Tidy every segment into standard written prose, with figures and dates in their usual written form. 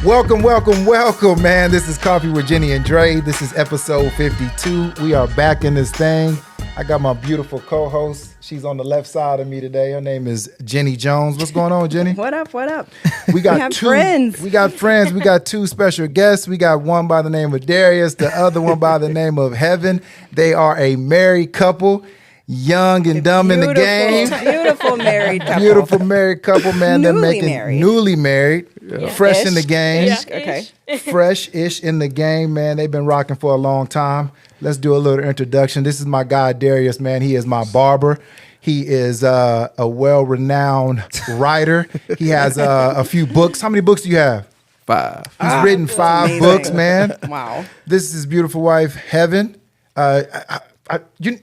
Welcome, man. This is Coffee with Jenni and Dre. This is episode 52. We are back in this thing. I got my beautiful co-host. She's on the left side of me today. Her name is Jenni Jones. What's going on, Jenni? What up? We got friends. We got friends. We got two special guests. We got one by the name of Darius, the other one by the name of Heaven. They are a married couple. Young and dumb in the game. Beautiful married couple. Beautiful married couple, man. Newly married. Yeah. Fresh in the game. Yeah. Okay. Fresh-ish in the game, man. They've been rocking for a long time. Let's do a little introduction. This is my guy, Darius, man. He is my barber. He is a well-renowned writer. He has a few books. How many books do you have? 5. He's written 5 books, man. Wow. This is his beautiful wife, Heaven. You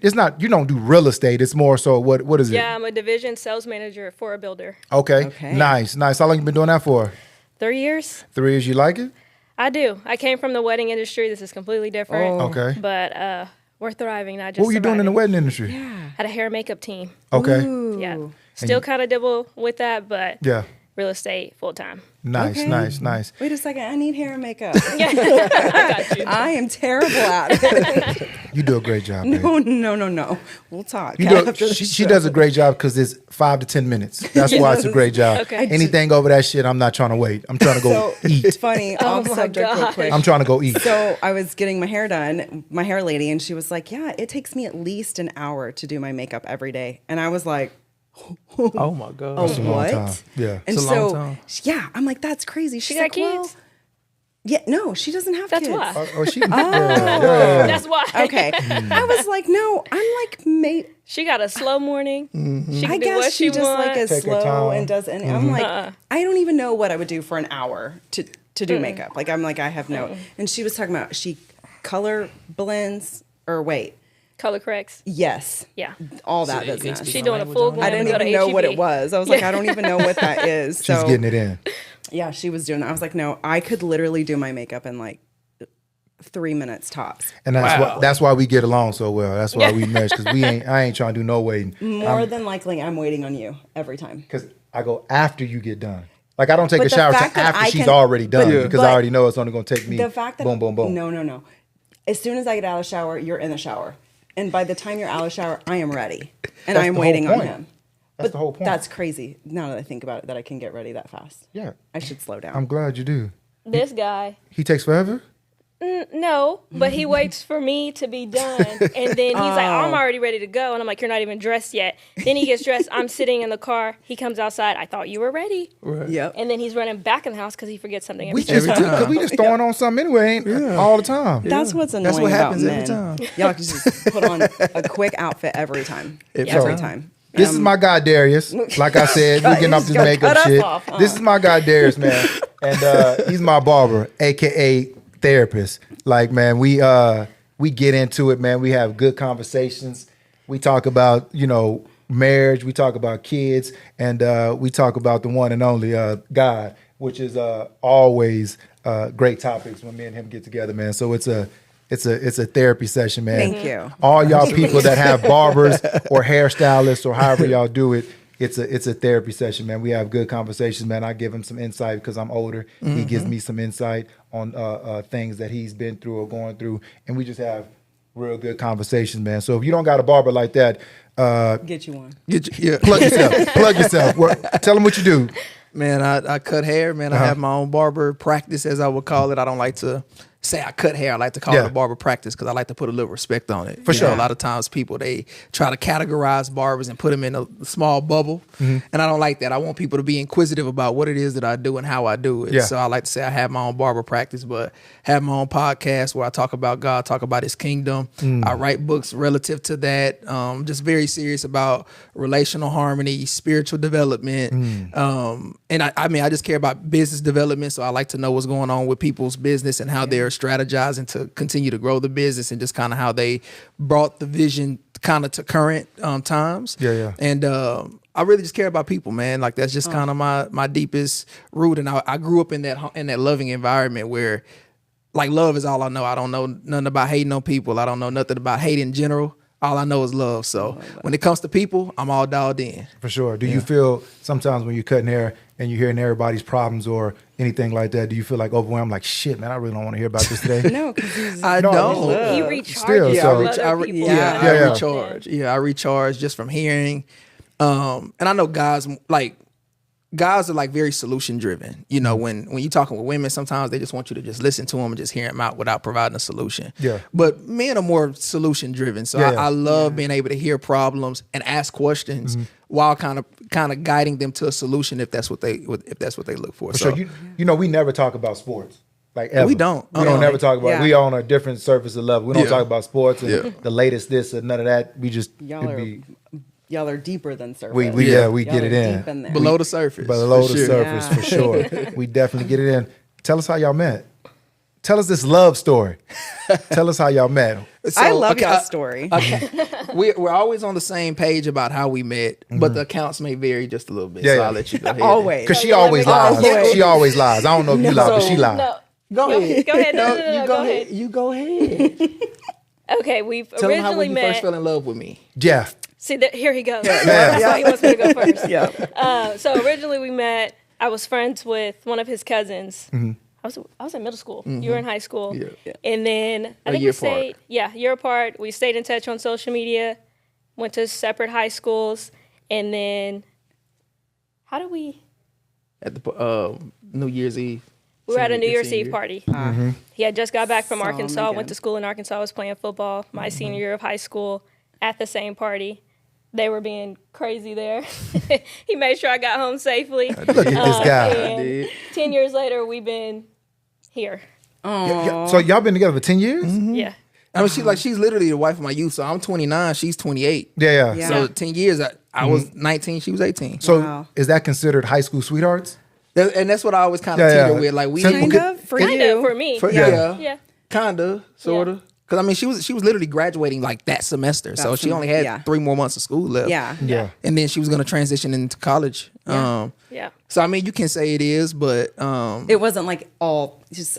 don't do real estate. It's more so what is it? Yeah, I'm a division sales manager for a builder. Okay. Nice. How long you been doing that for? 3 years. 3 years. You like it? I do. I came from the wedding industry. This is completely different. Okay. But we're thriving, not just What were you doing in the wedding industry? Had a hair and makeup team. Okay. Ooh. Yeah. Still kind of dibble with that, but Yeah. real estate full time. Nice. Wait a second. I need hair and makeup. I got you. I am terrible at it. You do a great job, babe. No. We'll talk. She does a great job because it's 5 to 10 minutes. That's why it's a great job. Okay. Anything over that shit, I'm not trying to wait. I'm trying to go eat. It's funny. Off my subject real gosh. quick. I'm trying to go eat. So I was getting my hair done, my hair lady, and she was like, yeah, it takes me at least an hour to do my makeup every day. And I was like, Oh my God. oh, It's a long what? time. Yeah. And It's a long time. yeah, I'm like, that's crazy. She She's got like, kids? well, yeah, no, she doesn't have That's kids. why. Yeah. That's why. Okay. I was like, no, I'm like made. She got a slow morning. She can I do what guess she just want. like is Take her slow time. and does. And I'm like, I don't even know what I would do for an hour to do makeup. Like I'm like, I have no. And she was talking about she color blends or wait. Color corrects. Yes. Yeah. all that So you business. speak She some doing a language full on it? glam. I didn't Go to even know what HEB. it was. I was like, I don't even know what that is. She's So getting it in. yeah, she was doing that. I was like, no, I could literally do my makeup in like 3 minutes tops. And that's why we get along so well. That's why we mesh, because I ain't trying to do no waiting. More than likely, I'm waiting on you every time. Because I go after you get done. Like I don't take But a the shower till fact that after I she's can- already done but- because but I already know it's only going to take me The fact that boom, boom, boom. No. As soon as I get out of the shower, you're in the shower. And by the time you're out of the shower, I am ready. And That's I am the whole waiting on point. him. That's the whole point. That's crazy. Now that I think about it, that I can get ready that fast. Yeah. I should slow down. I'm glad you do. This guy. He takes forever? No, but he waits for me to be done. And then he's like, I'm already ready to go. And I'm like, you're not even dressed yet. Then he gets dressed. I'm sitting in the car. He comes outside. I thought you were ready. Right. Yep. And then he's running back in the house because he forgets something We every just, time. because we just throwing on something anyway all the time. That's what's annoying That's what about happens every men. time. Y'all can just put on a quick outfit every time. Every time. This is my guy Darius. Like I said, we're getting off this Gonna makeup cut us shit. off, huh? This is my guy Darius, man. And he's my barber, aka therapist. Like, man, we get into it, man. We have good conversations. We talk about, marriage. We talk about kids, and we talk about the one and only God, which is always great topics when me and him get together, man. So it's a therapy session, man. Thank you. All y'all people that have barbers or hairstylists or however y'all do it, it's a therapy session, man. We have good conversations, man. I give him some insight because I'm older. He gives me some insight on things that he's been through or going through, and we just have real good conversations, man. So if you don't got a barber like that, Get you one. plug yourself. Tell them what you do. Man, I cut hair. Man, I have my own barber practice, as I would call it. I don't like to say I cut hair. I like to call it a barber practice because I like to put a little respect on it. For sure. A lot of times people, they try to categorize barbers and put them in a small bubble. And I don't like that. I want people to be inquisitive about what it is that I do and how I do it. Yeah. So I like to say I have my own barber practice, but have my own podcast where I talk about God, talk about his kingdom. I write books relative to that. Just very serious about relational harmony, spiritual development. And I just care about business development. So I like to know what's going on with people's business and how they're strategizing to continue to grow the business and just kind of how they brought the vision kind of to current times. And I really just care about people, man. Like that's just kind of my deepest root. And I grew up in that loving environment where like love is all I know. I don't know nothing about hating on people. I don't know nothing about hate in general. all I know is love. So when it comes to people, I'm all dialed in. For sure. Do you feel sometimes when you're cutting hair and you're hearing everybody's problems or anything like that, do you feel like overwhelmed? Like, shit, man, I really don't want to hear about this today. No, because I don't. He Still, recharges so- from I other people. recharge. Yeah, I recharge just from hearing. And I know guys are like very solution driven. You know, when you're talking with women, sometimes they just want you to just listen to them and just hear them out without providing a solution. Yeah. But men are more solution driven. So I love being able to hear problems and ask questions while kind of guiding them to a solution if that's what they look for. For So sure. You know, we never talk about sports. Like ever. We don't. We don't never talk about Yeah. We on a different surface of level. We don't Yeah. talk about sports and Yeah. the latest this and none of that. We just y'all are deeper than surface. we Y'all get it are in. deep in there. below the surface. Below for the sure. surface Yeah. for sure. We definitely get it in. Tell us how y'all met. Tell us this love story. Tell us how y'all met. I love okay, y'all's story. We're always on the same page about how we met, but the accounts may vary just a little bit. Yeah, so yeah. I'll let you go ahead. Always. Because she Yeah, always we lies. always- She always lies. I don't know if you lie, but she lies. No. Go ahead. Go ahead. No, you go ahead. You go ahead. Okay, we've Tell them how originally when you first met. fell in love with me. Yeah. See, here he goes. Yeah. That's why he wants me to go first. Yeah. So originally we met. I was friends with one of his cousins. I was in middle school. You were in high school. Yeah. And then I A think year we stayed. apart. Yeah, year apart. We stayed in touch on social media. Went to separate high schools, and then how did we? At the New Year's Eve. We were at a New Year's senior Eve year. party. He had just got back from Saw him Arkansas. again. Went to school in Arkansas. Was playing football. My senior year of high school. At the same party. They were being crazy there. He made sure I got home safely. Look at this guy. And 10 years later, we've been here. So y'all been together for 10 years? Yeah. I mean, she's literally the wife of my youth. So I'm 29. She's 28. Yeah. Yeah. So 10 years, I was 19. She was 18. So Wow. is that considered high school sweethearts? And that's what I always kind of Yeah, teeter yeah. with. Like we Simple Kind of for Kind you. of for me. yeah, Yeah. kind of, sort of. Because I mean, she was literally graduating like that semester, so she only had 3 more months of school left. Yeah. Yeah. and then she was going to transition into college. Yeah. Yeah. So I mean, you can say it is, but It wasn't like all just.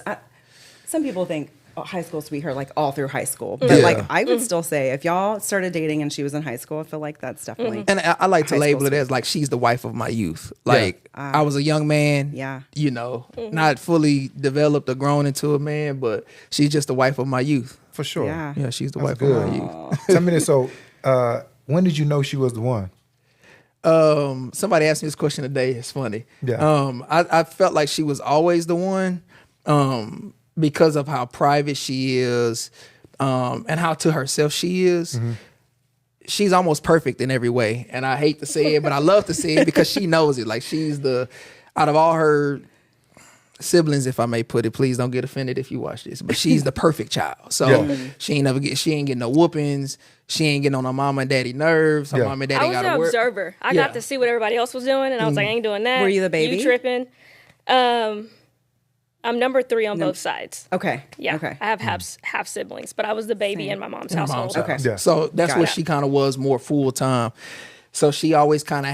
Some people think high school sweetheart like all through high school, but Yeah. like I would still say if y'all started dating and she was in high school, I feel like that's definitely. and I like to High label school it as like she's the wife of my youth. Like I was a young man, Yeah. you know, not fully developed or grown into a man, but she's just the wife of my youth. For sure. Yeah. Yeah, she's the That's wife of good. my youth. Tell me this. So when did you know she was the one? Somebody asked me this question today. It's funny. Yeah. I felt like she was always the one, because of how private she is, and how to herself she is. She's almost perfect in every way. And I hate to say it, but I love to say it because she knows it. Like she's out of all her siblings, if I may put it, please don't get offended if you watch this, but she's the perfect child. So she ain't getting no whoopings. She ain't getting on her mama and daddy nerves. Her mama and daddy I was gotta an work. observer. I Yeah. got to see what everybody else was doing, and I was like, I ain't doing that. Were you the baby? You tripping? I'm number 3 on both sides. Okay. Yeah. Okay. I have half siblings, but I was the baby in my mom's household. Okay. Yeah. So that's Got what it. she kind of was more full time. So she always had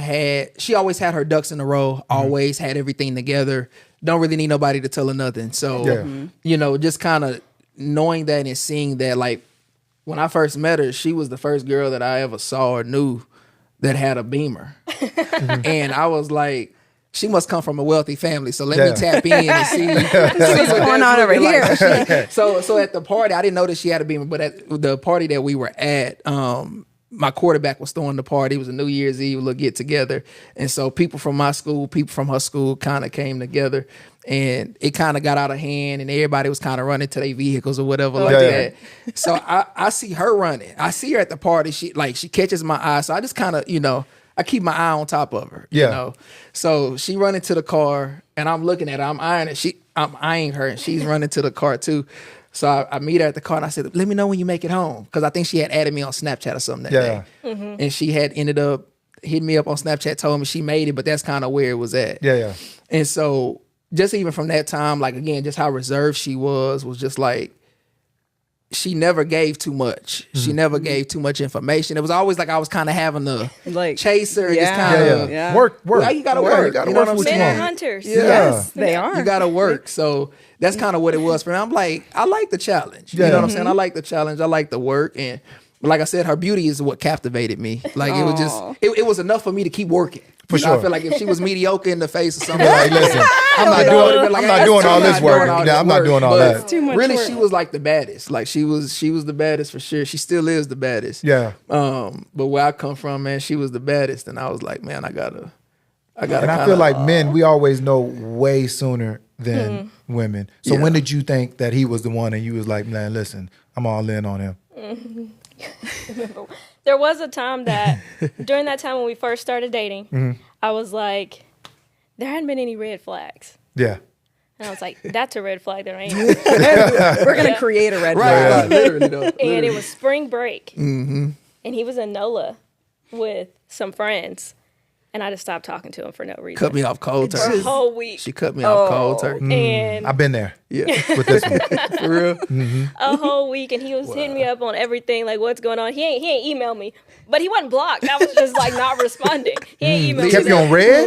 her ducks in a row, always had everything together. Don't really need nobody to tell her nothing. So, Yeah. you know, just kind of knowing that and seeing that, like when I first met her, she was the first girl that I ever saw or knew that had a Beamer. And I was like, she must come from a wealthy family. So let me tap in and see what's going on over here. So at the party, I didn't know that she had a Beamer, but at the party that we were at, my quarterback was throwing the party. It was a New Year's Eve little get together. And so people from my school, people from her school kind of came together, and it kind of got out of hand, and everybody was kind of running to their vehicles or whatever like that. So I see her running. I see her at the party. She catches my eye. So I just kind of, you know, I keep my eye on top of her, you know. So she running to the car, and I'm looking at her. I'm eyeing her, and she's running to the car too. So I meet her at the car, and I said, let me know when you make it home. Because I think she had added me on Snapchat or something that day. And she had ended up hitting me up on Snapchat, told me she made it, but that's kind of where it was at. Yeah. And so just even from that time, like, again, just how reserved she was just like, she never gave too much. She never gave too much information. It was always like I was kind of having to Like, chase her. Just yeah. kind of Yeah. Work. Well, you gotta work. You gotta You know work what for what I'm you Men are want. hunters. Yes, they are. You gotta work. So that's kind of what it was for me. I'm like, I like the challenge. You know what I'm saying? I like the challenge. I like the work. And But like I said, her beauty is what captivated me. Like it was just, it was enough for me to keep working. For You know, sure. I feel like if she was mediocre in the face or something, Like, listen, I'm not doing all this work. I'm not doing all that. too much Really, work. she was like the baddest. Like she was the baddest for sure. She still is the baddest. Yeah. But where I come from, man, she was the baddest, and I was like, man, I gotta. And I feel like men, we always know way sooner than women. So when did you think that he was the one, and you was like, man, listen, I'm all in on him? There was a time that during that time when we first started dating, I was like, there hadn't been any red flags. Yeah. And I was like, that's a red flag. There ain't. We're going to create a red flag. right, literally though. And it was spring break. And he was in NOLA with some friends. And I just stopped talking to him for no reason. Cut me off cold For turkey. a whole week. She cut me off cold turkey. And I've been there Yeah, with this one. for real. a whole week, and he was hitting me up on everything, like what's going on. He ain't emailed me, but he wasn't blocked. I was just like not responding. He ain't emailed me. Kept you on red?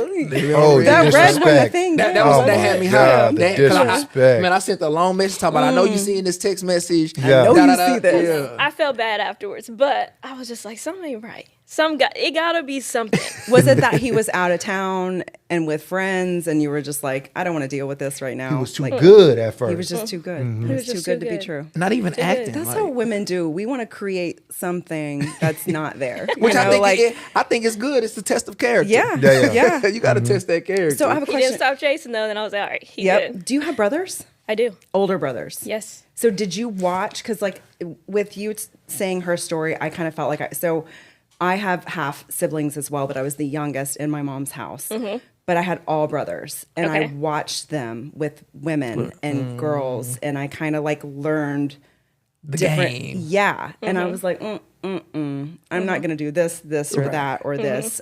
Oh, That the red one, I disrespect. think. That yeah. was Oh that my had me God, hot. the That- 'cause disrespect. man, I sent a long message talking about. I know you seeing this text message. Yeah. know you Da-da-da. see this. Yeah. I felt bad afterwards, but I was just like, something ain't right. It gotta be something. Was it that he was out of town and with friends, and you were just like, I don't want to deal with this right now? He was too Like, good at first. He was just too good. Mm-hmm. He was too just good too to be good. true. Not even acting. That's like, how women do. We want to create something that's not there. which You I know, think like, I think it's good. It's the test of character. yeah, Yeah, yeah. You got to test that character. So I have a He question. didn't stop chasing though, then I was like, all right, he Yep. good. Do you have brothers? I do. Older brothers? Yes. So did you watch? Because like with you saying her story, I kind of felt like I have half siblings as well, but I was the youngest in my mom's house. But I had all brothers, and I Okay. watched them with women and girls, and I kind of like learned the different. game. Yeah, and I was like, I'm not gonna do this or that or this.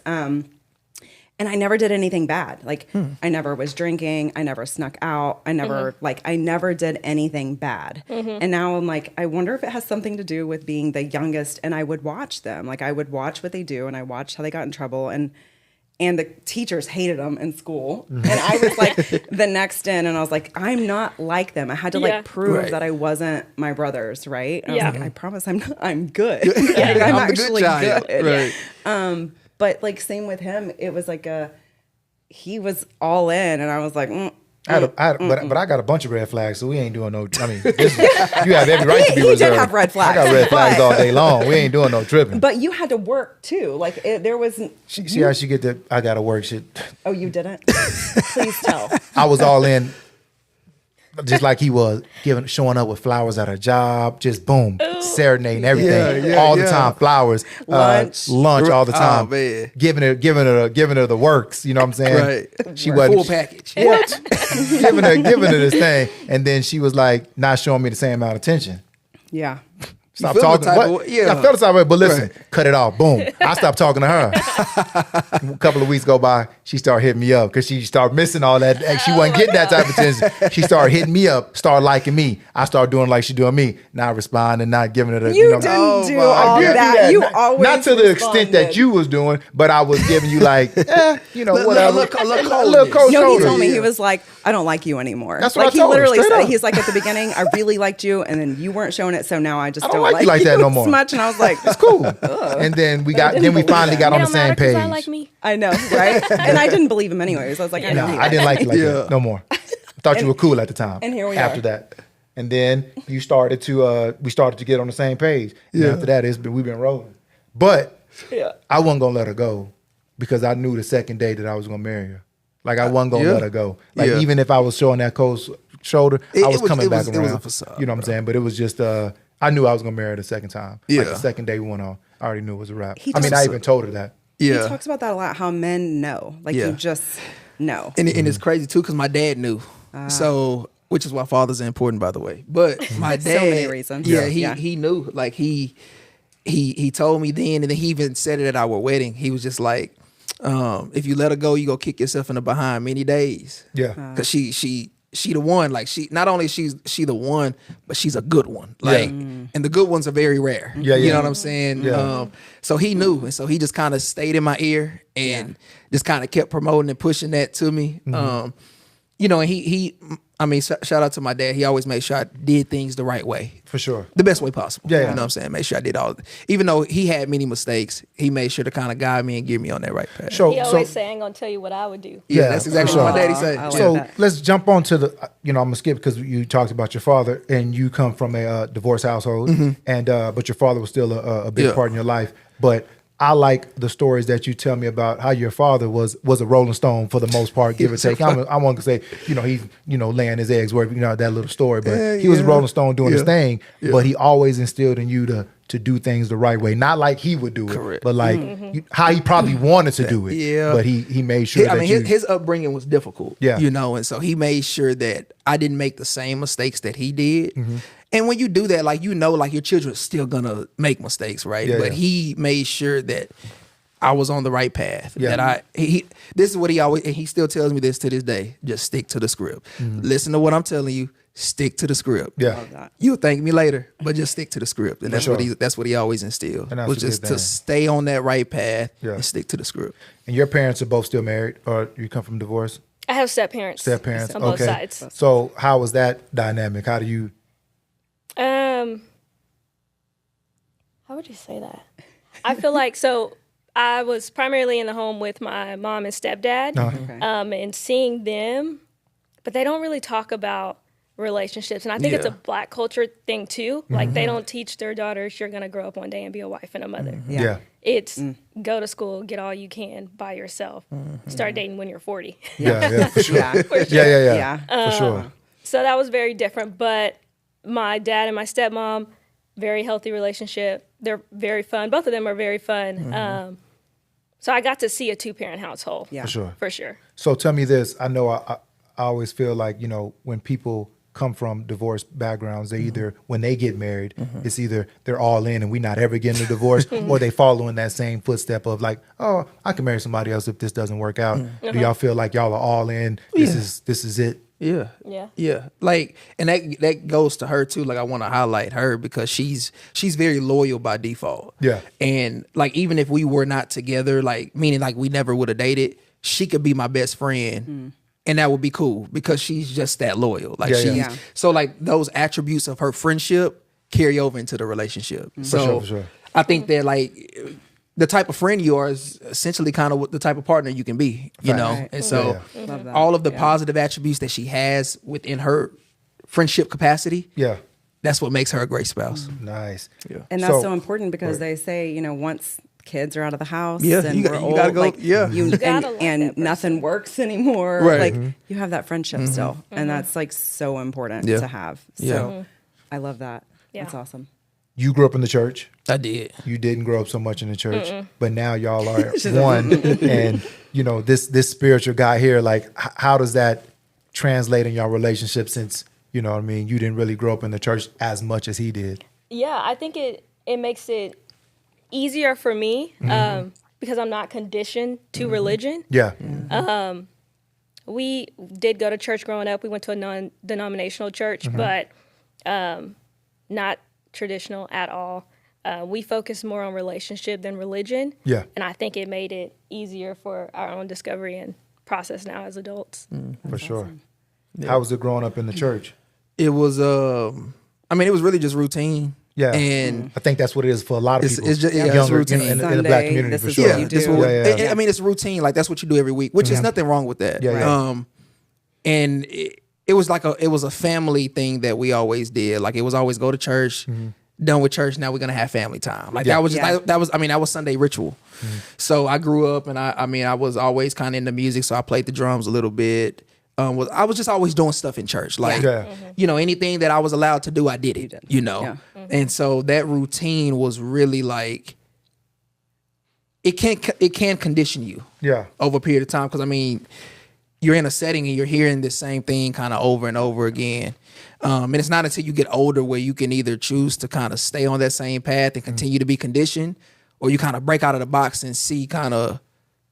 And I never did anything bad. Like I never was drinking. I never snuck out. I never I never did anything bad. And now I'm like, I wonder if it has something to do with being the youngest. And I would watch them. Like I would watch what they do, and I watched how they got in trouble. And the teachers hated them in school. And I was like the next in, and I was like, I'm not like them. I had to Yeah. like prove Right. that I wasn't my brothers, right? And I Yeah. was like, I promise I'm good. I'm I'm the good actually child. good. Right. But like same with him, it was like he was all in, and I was like, But I got a bunch of red flags, so we ain't doing no. I mean, you have every right to be He did reserved. have red flags, I got red flags but- all day long. We ain't doing no tripping. but you had to work too. Like there was. See how she get the I gotta work shit. Oh, you didn't. Please tell. I was all in, just like he was, showing up with flowers at her job, just boom, serenading everything, Yeah, all the yeah. time, flowers, Lunch. lunch all the Oh, time, man. giving her the works. You know what I'm saying? Right. She Full wasn't package. giving her this thing, and then she was like not showing me the same amount of attention. Yeah. Stop feel the talking. type What? of- yeah. I felt the type of way, but listen, Right. cut it off. Boom. I stopped talking to her. A couple of weeks go by, she started hitting me up because she started missing all that. She wasn't getting that type of attention. She started hitting me up, started liking me. I started doing like she doing me, not responding, not giving her the. You know, didn't Oh, do my all I did do that. You not, always not to the extent that responded. you was doing, but I was giving you like, whatever. Look, A little coldness. cold No, he shoulder. told me Yeah. he was like, I don't like you anymore. That's what like I told he him, literally straight said. up. He's like at the beginning, I really liked you, and then you weren't showing it, so now I just I don't like you like that no more. as much. And I was like, It's cool. And then we finally got on the It don't same matter 'cause page. I like me. I know, right? And I didn't believe him anyways. I was like, I know. No, he I didn't like you like Yeah. that no more. I thought you were cool at the time. and here we after are. that. And then we started to get on the same page. And after that, we've been rolling. But I wasn't gonna let her go because I knew the second day that I was gonna marry her. Like I wasn't gonna Yeah. let her go. Like Yeah. even if I was showing that cold shoulder, It I was was- coming it back was- around. it was a facade, you know what I'm saying? But it was just I knew I was gonna marry her the second time. Like Yeah. the second day we went on, I already knew it was a wrap. He I mean, talks- I even told her that. Yeah. He talks about that a lot. How men know, like Yeah. you just know. And it's crazy too because my dad knew. So, which is why fathers are important, by the way. But my So dad, many reasons. Yeah, Yeah. he knew. Like he told me then, and then he even said it at our wedding. He was just like, if you let her go, you go kick yourself in the behind many days. Yeah. Because she the one. Like she not only she the one, but she's a good one. Like and the good ones are very rare. Yeah, You yeah. know what I'm saying? Yeah. So he knew, and so he just kind of stayed in my ear and just kind of kept promoting and pushing that to me. you know, and I mean, shout out to my dad. He always made sure I did things the right way. For sure. The best way possible. Yeah. You know what I'm saying? Make sure I did all, even though he had many mistakes, he made sure to kind of guide me and get me on that right path. He always say, I ain't going to tell you what I would do. Yeah, that's exactly what my daddy said. So let's jump on to the, I'm going to skip because you talked about your father and you come from a divorced household and but your father was still a big part in your life. But I like the stories that you tell me about how your father was a Rolling Stone for the most part, give or take. I want to say, he's, laying his eggs where, that little story, but he was a Rolling Stone doing his thing, but he always instilled in you to do things the right way. Not like he would do it, correct, but like how he probably wanted to do it. Yeah. But he made sure his upbringing was difficult, yeah. And so he made sure that I didn't make the same mistakes that he did. And when you do that, like, your children are still gonna make mistakes, right? Yeah, but he made sure that I was on the right path. Yeah. That this is what he always, and he still tells me this to this day. Just stick to the script. Listen to what I'm telling you. Stick to the script. Yeah. You'll thank me later, but just stick to the script. And that's sure. what he always instilled. And that's was just to stay on that right path and stick to the script. And your parents are both still married, or you come from divorce? I have step parents. On both sides. So how was that dynamic? How do you? How would you say that? I feel like, I was primarily in the home with my mom and stepdad, and seeing them, but they don't really talk about relationships. And I think it's a Black culture thing too. Like, they don't teach their daughters, you're going to grow up one day and be a wife and a mother. Yeah. It's go to school, get all you can by yourself. Start dating when you're 40. Yeah, for sure. For sure. Yeah. For sure. So that was very different. But my dad and my stepmom, very healthy relationship. They're very fun. Both of them are very fun. So I got to see a two-parent household. Yeah. For sure. So tell me this. I know I always feel like, when people come from divorced backgrounds, they either, when they get married, it's either they're all in and we not ever getting a divorce, or they follow in that same footstep of like, oh, I can marry somebody else if this doesn't work out. Do y'all feel like y'all are all in? This is it? Yeah. Like, and that goes to her too. Like, I want to highlight her because she's very loyal by default. Yeah. And like, even if we were not together, like, meaning like we never would have dated, she could be my best friend. And that would be cool because she's just that loyal. Like, so like those attributes of her friendship carry over into the relationship. So for sure. I think that like the type of friend you are is essentially kind of the type of partner you can be, you know? Right. And so all of the positive attributes that she has within her friendship capacity, that's what makes her a great spouse. Nice. Yeah. And that's so important because they say, once kids are out of the house and you we're old, gotta go, and nothing works anymore. Right. Like, you have that friendship still. And that's like so important to have. So I love that. Yeah. That's awesome. You grew up in the church. I did. You didn't grow up so much in the church, but now y'all are one. And this spiritual guy here, like, how does that translate in your relationship? Since you didn't really grow up in the church as much as he did. Yeah, I think it makes it easier for me because I'm not conditioned to religion. Yeah. We did go to church growing up. We went to a non-denominational church, but not traditional at all. We focus more on relationship than religion. Yeah. And I think it made it easier for our own discovery and process now as adults. For sure. Yeah. How was it growing up in the church? It was, it was really just routine. Yeah. And I think that's what it is for a lot of people. It's just it's routine. In the Black community, for sure. It's routine. Like, that's what you do every week, which is nothing wrong with that. And it was like it was a family thing that we always did. Like, it was always go to church, done with church, now we're gonna have family time. Like, that was Sunday ritual. So I grew up and I was always kind of into music, so I played the drums a little bit. I was just always doing stuff in church. Like, anything that I was allowed to do, I did it, And so that routine was really like, it can condition you over a period of time. Cause you're in a setting and you're hearing the same thing kind of over and over again. And it's not until you get older where you can either choose to kind of stay on that same path and continue to be conditioned, or you kind of break out of the box and see kind of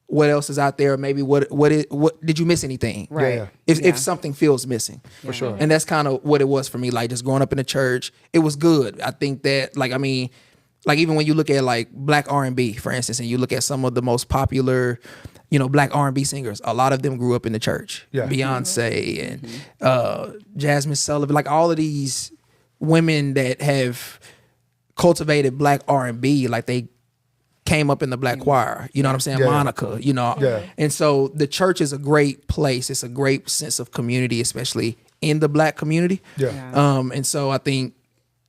what else is out there. Maybe what did you miss anything? Right. If something feels missing. For sure. And that's kind of what it was for me. Like, just growing up in the church, it was good. I think that like even when you look at like Black R&B, for instance, and you look at some of the most popular Black R&B singers, a lot of them grew up in the church. Yeah. Beyonce and Jasmine Sullivan, like all of these women that have cultivated Black R&B, like they came up in the Black choir. You know what I'm saying? Yeah. Monica, Yeah. And so the church is a great place. It's a great sense of community, especially in the Black community. Yeah. And so I think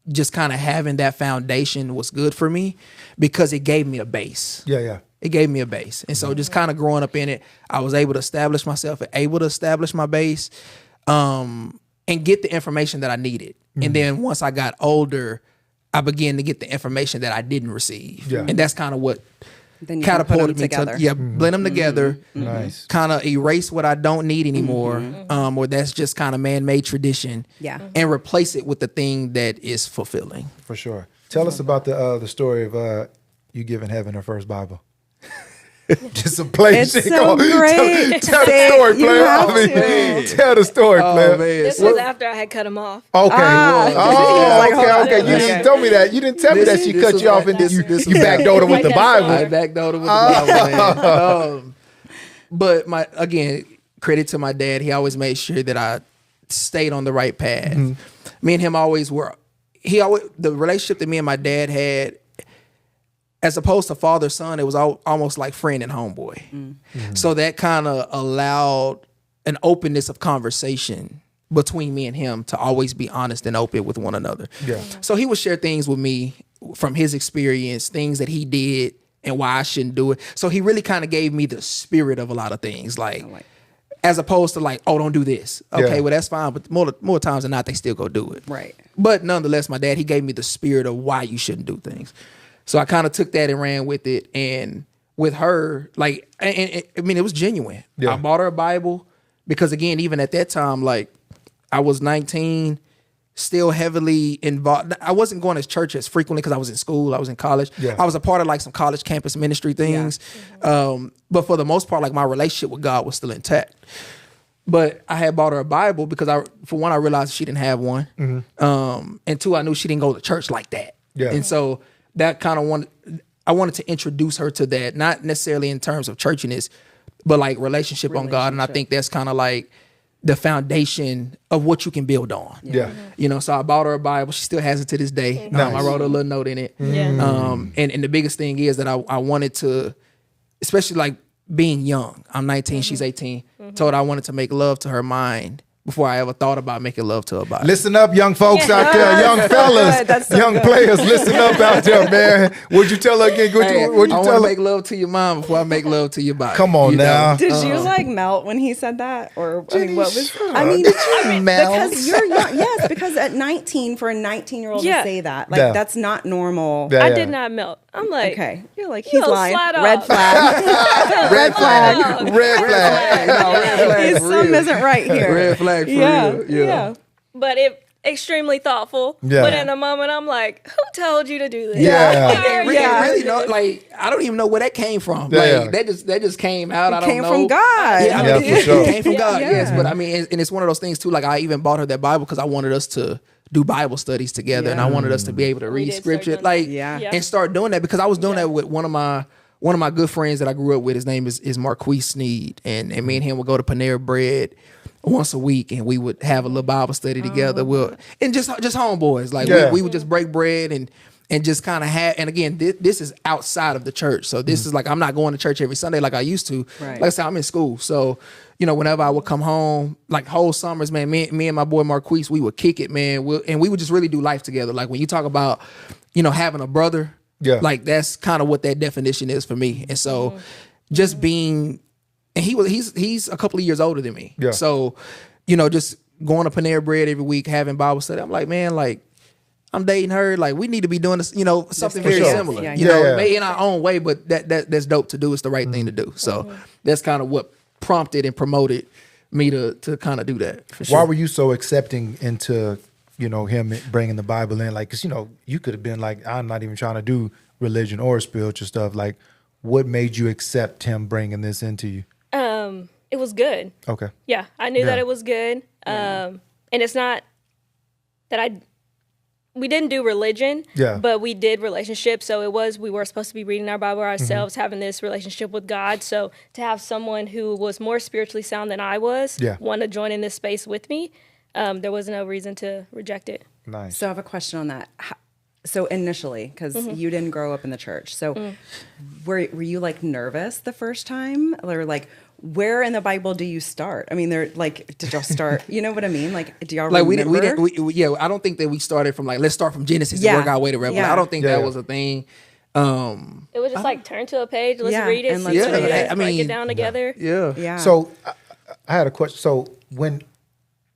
just kind of having that foundation was good for me because it gave me a base. Yeah. It gave me a base. And so just kind of growing up in it, I was able to establish myself, able to establish my base, and get the information that I needed. And then once I got older, I began to get the information that I didn't receive. Yeah. And that's kind of what Then you can put catapulted them me together. to blend them together. Nice. Kind of erase what I don't need anymore, or that's just kind of man-made tradition. Yeah. And replace it with the thing that is fulfilling. For sure. Tell us about the story of you giving Heaven her first Bible. Just some plain It's shit. so Come on. great. Tell the Say it. story, You player. have to. Tell the story, player. This was after I had cut him off. Okay. Like, hold on. Okay. You didn't tell me that. You didn't tell me that she cut you off and then you backdoored her with the Bible. I backdoored with the Bible, man. But credit to my dad. He always made sure that I stayed on the right path. Me and him the relationship that me and my dad had, as opposed to father son, it was almost like friend and homeboy. So that kind of allowed an openness of conversation between me and him to always be honest and open with one another. Yeah. So he would share things with me from his experience, things that he did and why I shouldn't do it. So he really kind of gave me the spirit of a lot of things, like as opposed to like, oh, don't do this. Okay, well, that's fine. But more times than not, they still go do it. Right. But nonetheless, my dad, he gave me the spirit of why you shouldn't do things. So I kind of took that and ran with it. And with her, like, it was genuine. Yeah. I bought her a Bible because, again, even at that time, like, I was 19, still heavily involved. I wasn't going to church as frequently because I was in school. I was in college. Yeah. I was a part of, like, some college campus ministry things. But for the most part, like, my relationship with God was still intact. But I had bought her a Bible because, for one, I realized she didn't have one. And two, I knew she didn't go to church like that. Yeah. And so that kind of I wanted to introduce her to that, not necessarily in terms of churchiness, but like relationship on God. And I think that's kind of like the foundation of what you can build on. Yeah. So I bought her a Bible. She still has it to this day. Nice. I wrote her a little note in it. And the biggest thing is that I wanted to, especially like being young. I'm 19, she's 18. Told her I wanted to make love to her mind before I ever thought about making love to her body. Listen up, young folks out there, young fellas, That's so young good. players. Listen up out there, man. Would you tell her again? Hey, Would you I want tell to her? make love to your mom before I make love to your body. Come on now. Did you like melt when he said that, or I mean, what was? Shut I up. mean, Did you melt? because you're young. Yes, because at 19, for a 19-year-old Yeah. to say that, like Yeah. that's not normal. Yeah. I did not melt. I'm like, Okay, you're like You he's know, lying. slide Red off. flag. Red flag. Red flag. No, red flag His for something real. isn't right here. Red flag for Yeah, real. yeah. But it extremely thoughtful. Yeah. But in a moment, I'm like, who told you to do this? Yeah. It really, Yeah. really don't, like, I don't even know where that came from. Yeah. Like that just came out. I don't Came know. from God. Yeah, I Yeah, mean, for sure. it came from God. Yeah. Yes, but I mean, and it's one of those things too. Like I even bought her that Bible because I wanted us to do Bible studies together, and I wanted us to be able to read did start scripture, doing like, that. Yeah. and start doing that because I was doing that with one of my good friends that I grew up with. His name is Marquise Sneed, and me and him would go to Panera Bread once a week, and we would have a little Bible study together. And just homeboys, like Yeah. we would just break bread and just kind of have. And again, this is outside of the church, so this is like I'm not going to church every Sunday like I used to. Right. Like I said, I'm in school, so whenever I would come home, like whole summers, man, me and my boy Marquise, we would kick it, man, and we would just really do life together. Like when you talk about, having a brother, Yeah. like that's kind of what that definition is for me. And so, just being, and he's a couple of years older than me. Yeah. So, just going to Panera Bread every week, having Bible study. I'm like, man, like I'm dating her. Like we need to be doing this, something For very sure. similar. Yeah, yeah. Maybe in our own way, but that's dope to do. It's the right thing to do. So that's kind of what prompted and promoted me to kind of do that. For sure. Why were you so accepting into, him bringing the Bible in? Like, because, you could have been like, I'm not even trying to do religion or spiritual stuff. Like, what made you accept him bringing this into you? It was good. Okay. Yeah, I knew Yeah. that it was good. And it's not that we didn't do religion, but we did relationships. So we were supposed to be reading our Bible ourselves, having this relationship with God. So to have someone who was more spiritually sound than I was want to join in this space with me, there was no reason to reject it. Nice. So I have a question on that. So initially, because you didn't grow up in the church, so were you like nervous the first time, or like where in the Bible do you start? I mean, they're like, did y'all start? You know what I mean? Like, do y'all like remember? I don't think that we started from like, let's start from Genesis and work our way to Revelation. I don't think that was a thing. It was just like turn to a page, let's read it, and let's read it. break it down together. Yeah. So I had a question. So when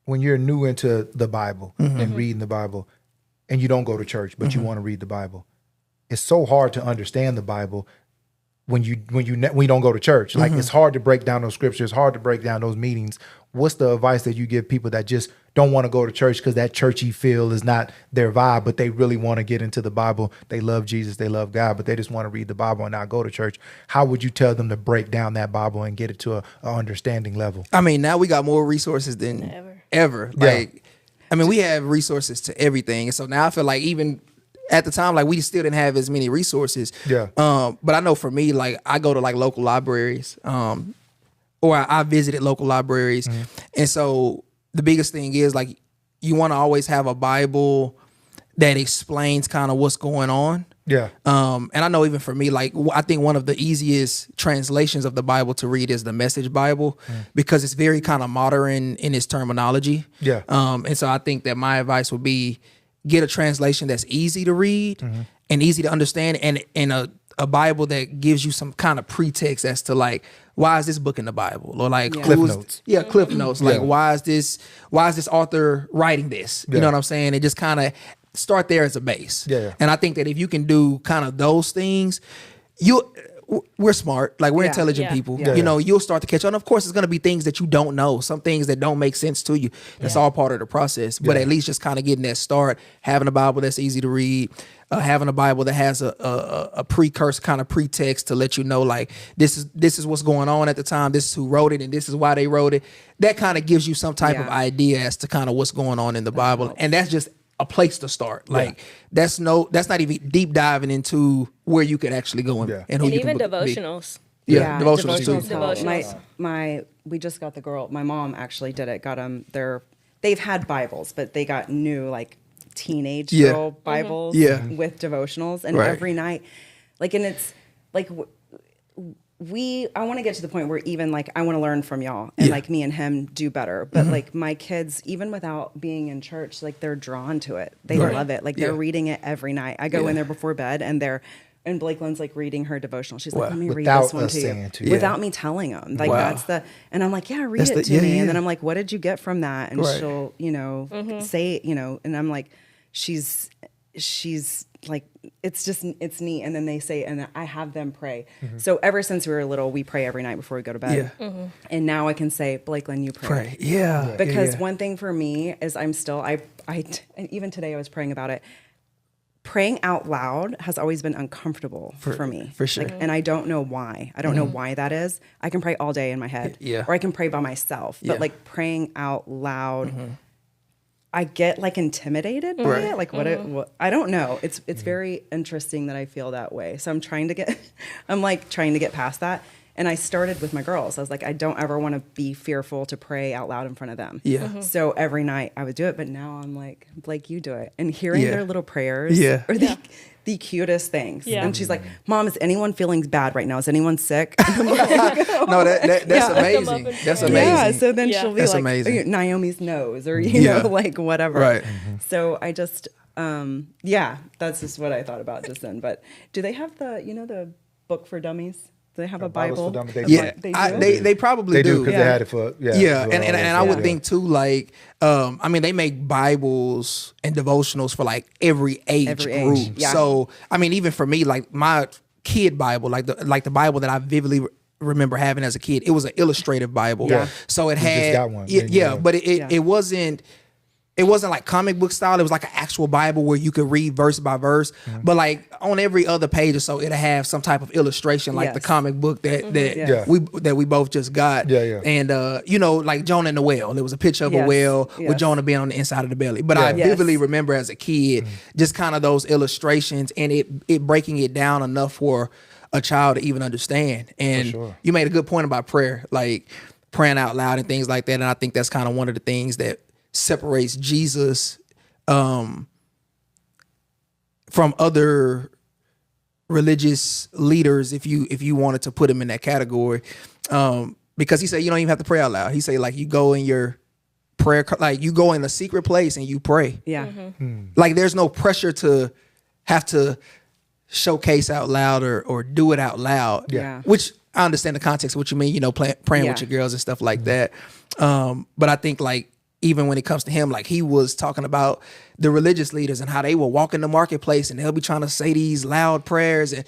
you're new into the Bible and reading the Bible, and you don't go to church, but you want to read the Bible, it's so hard to understand the Bible when you don't go to church. Like it's hard to break down those scriptures, hard to break down those meanings. What's the advice that you give people that just don't want to go to church because that churchy feel is not their vibe, but they really want to get into the Bible? They love Jesus, they love God, but they just want to read the Bible and not go to church. How would you tell them to break down that Bible and get it to a understanding level? I mean, now we got more resources than ever. Like, I mean, we have resources to everything. And so now I feel like even at the time, like we still didn't have as many resources. Yeah. But I know for me, like I go to like local libraries, or I visited local libraries. And so the biggest thing is like, you want to always have a Bible that explains kind of what's going on. Yeah. And I know even for me, like I think one of the easiest translations of the Bible to read is the Message Bible, because it's very kind of modern in its terminology. Yeah. And so I think that my advice would be get a translation that's easy to read and easy to understand, and a Bible that gives you some kind of pretext as to like, why is this book in the Bible? Or like Cliff notes. Yeah, Cliff notes. Like why is this author writing this? You know what I'm saying? And just kind of start there as a base. Yeah. And I think that if you can do kind of those things, we're smart, like we're intelligent people. Yeah. You know, you'll start to catch on. Of course, it's going to be things that you don't know, some things that don't make sense to you. That's all part of the process. But at least just kind of getting that start, having a Bible that's easy to read, having a Bible that has a precursor kind of pretext to let you know, like this is what's going on at the time. This is who wrote it, and this is why they wrote it. That kind of gives you some type of idea as to kind of what's going on in the Bible, and that's just a place to start. Like that's not even deep diving into where you could actually go and who you even can devotionals. Devotionals too. Devotionals. We just got the girl. My mom actually did it. Got them. They've had Bibles, but they got new like teenage girl Bibles with devotionals, and every night, like, and it's like I want to get to the point where even like I want to learn from y'all and like me and him do better. But like my kids, even without being in church, like they're drawn to it. They love it. Like they're reading it every night. I go in there before bed and Blakeland's like reading her devotional. She's like, let me read this one to you. Without me telling them. Like and I'm like, read it to me. And then I'm like, what did you get from that? And she'll, say, and I'm like, she's like, it's neat. And then they say, and I have them pray. So ever since we were little, we pray every night before we go to bed. And now I can say, Blakeland, you pray. Because one thing for me is I'm still, and even today I was praying about it. Praying out loud has always been uncomfortable for me. For sure. Like, and I don't know why. I don't know why that is. I can pray all day in my head. Or I can pray by myself. But like praying out loud, I get like intimidated by it. Like what I don't know. It's very interesting that I feel that way. So I'm trying to get past that. And I started with my girls. I was like, I don't ever want to be fearful to pray out loud in front of them. So every night I would do it, but now I'm like, Blake, you do it. And hearing their little prayers are the cutest things. And she's like, Mom, is anyone feeling bad right now? Is anyone sick? And I'm like, no, that's amazing. That's amazing. Yeah, so then she'll be that's like, amazing. Naomi's nose, or you know, like whatever. Right. So I just, that's just what I thought about just then. But do they have the book for dummies? Do they have a Bible? They probably do because they had it for and I would think too, like I mean, they make Bibles and devotionals for like every age group. So I mean, even for me, like my kid Bible, like the Bible that I vividly remember having as a kid, it was an illustrative Bible. So it had just got one. but it wasn't. it wasn't like comic book style. It was like an actual Bible where you could read verse by verse. But like on every other page or so, it'll have some type of illustration, like the comic book that we both just got. And you know, like Jonah and the whale. There was a picture of a whale with Jonah being on the inside of the belly. But I vividly remember as a kid, just kind of those illustrations and it breaking it down enough for a child to even understand. And you made a good point about prayer, like praying out loud and things like that. And I think that's kind of one of the things that separates Jesus from other religious leaders, if you wanted to put him in that category, because he said you don't even have to pray out loud. He said like you go in your prayer, like you go in a secret place and you pray. Like there's no pressure to have to showcase out loud or do it out loud. Which I understand the context of what you mean, you know, praying with your girls and stuff like that. But I think like even when it comes to him, like he was talking about the religious leaders and how they will walk in the marketplace and they'll be trying to say these loud prayers. And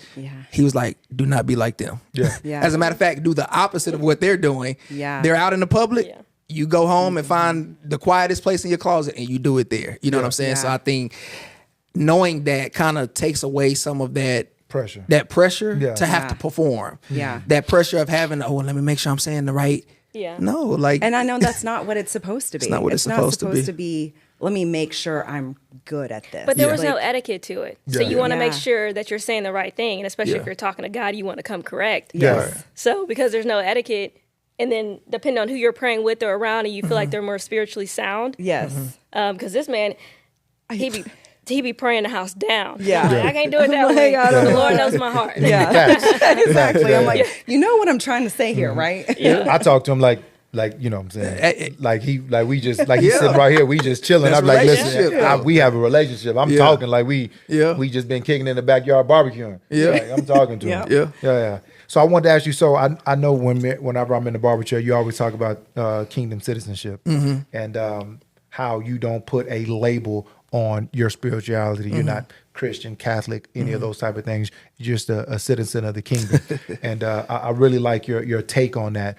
he was like, do not be like them. As a matter of fact, do the opposite of what they're doing. They're out in the public. You go home and find the quietest place in your closet and you do it there. You know what I'm saying? So I think knowing that kind of takes away some of that pressure to have to perform. That pressure of having, oh, let me make sure I'm saying the right. No, like, and I know that's not what it's supposed to be. It's not what it's supposed to be. Let me make sure I'm good at this. But there was no etiquette to it. So you want to make sure that you're saying the right thing. And especially if you're talking to God, you want to come correct. So because there's no etiquette, and then depending on who you're praying with or around, and you feel like they're more spiritually sound. Because this man, he be praying the house down. I can't do it that way. The Lord knows my heart. Exactly. I'm like, you know what I'm trying to say here, right? I talk to him like you know what I'm saying, like we just like he's sitting right here, we just chilling. I'm like, listen, we have a relationship. I'm talking like we just been kicking in the backyard barbecuing. Like, I'm talking to him. So I wanted to ask you. So I know whenever I'm in the barber chair, you always talk about kingdom citizenship and how you don't put a label on your spirituality. You're not Christian, Catholic, any of those type of things. You're just a citizen of the kingdom. And I really like your take on that.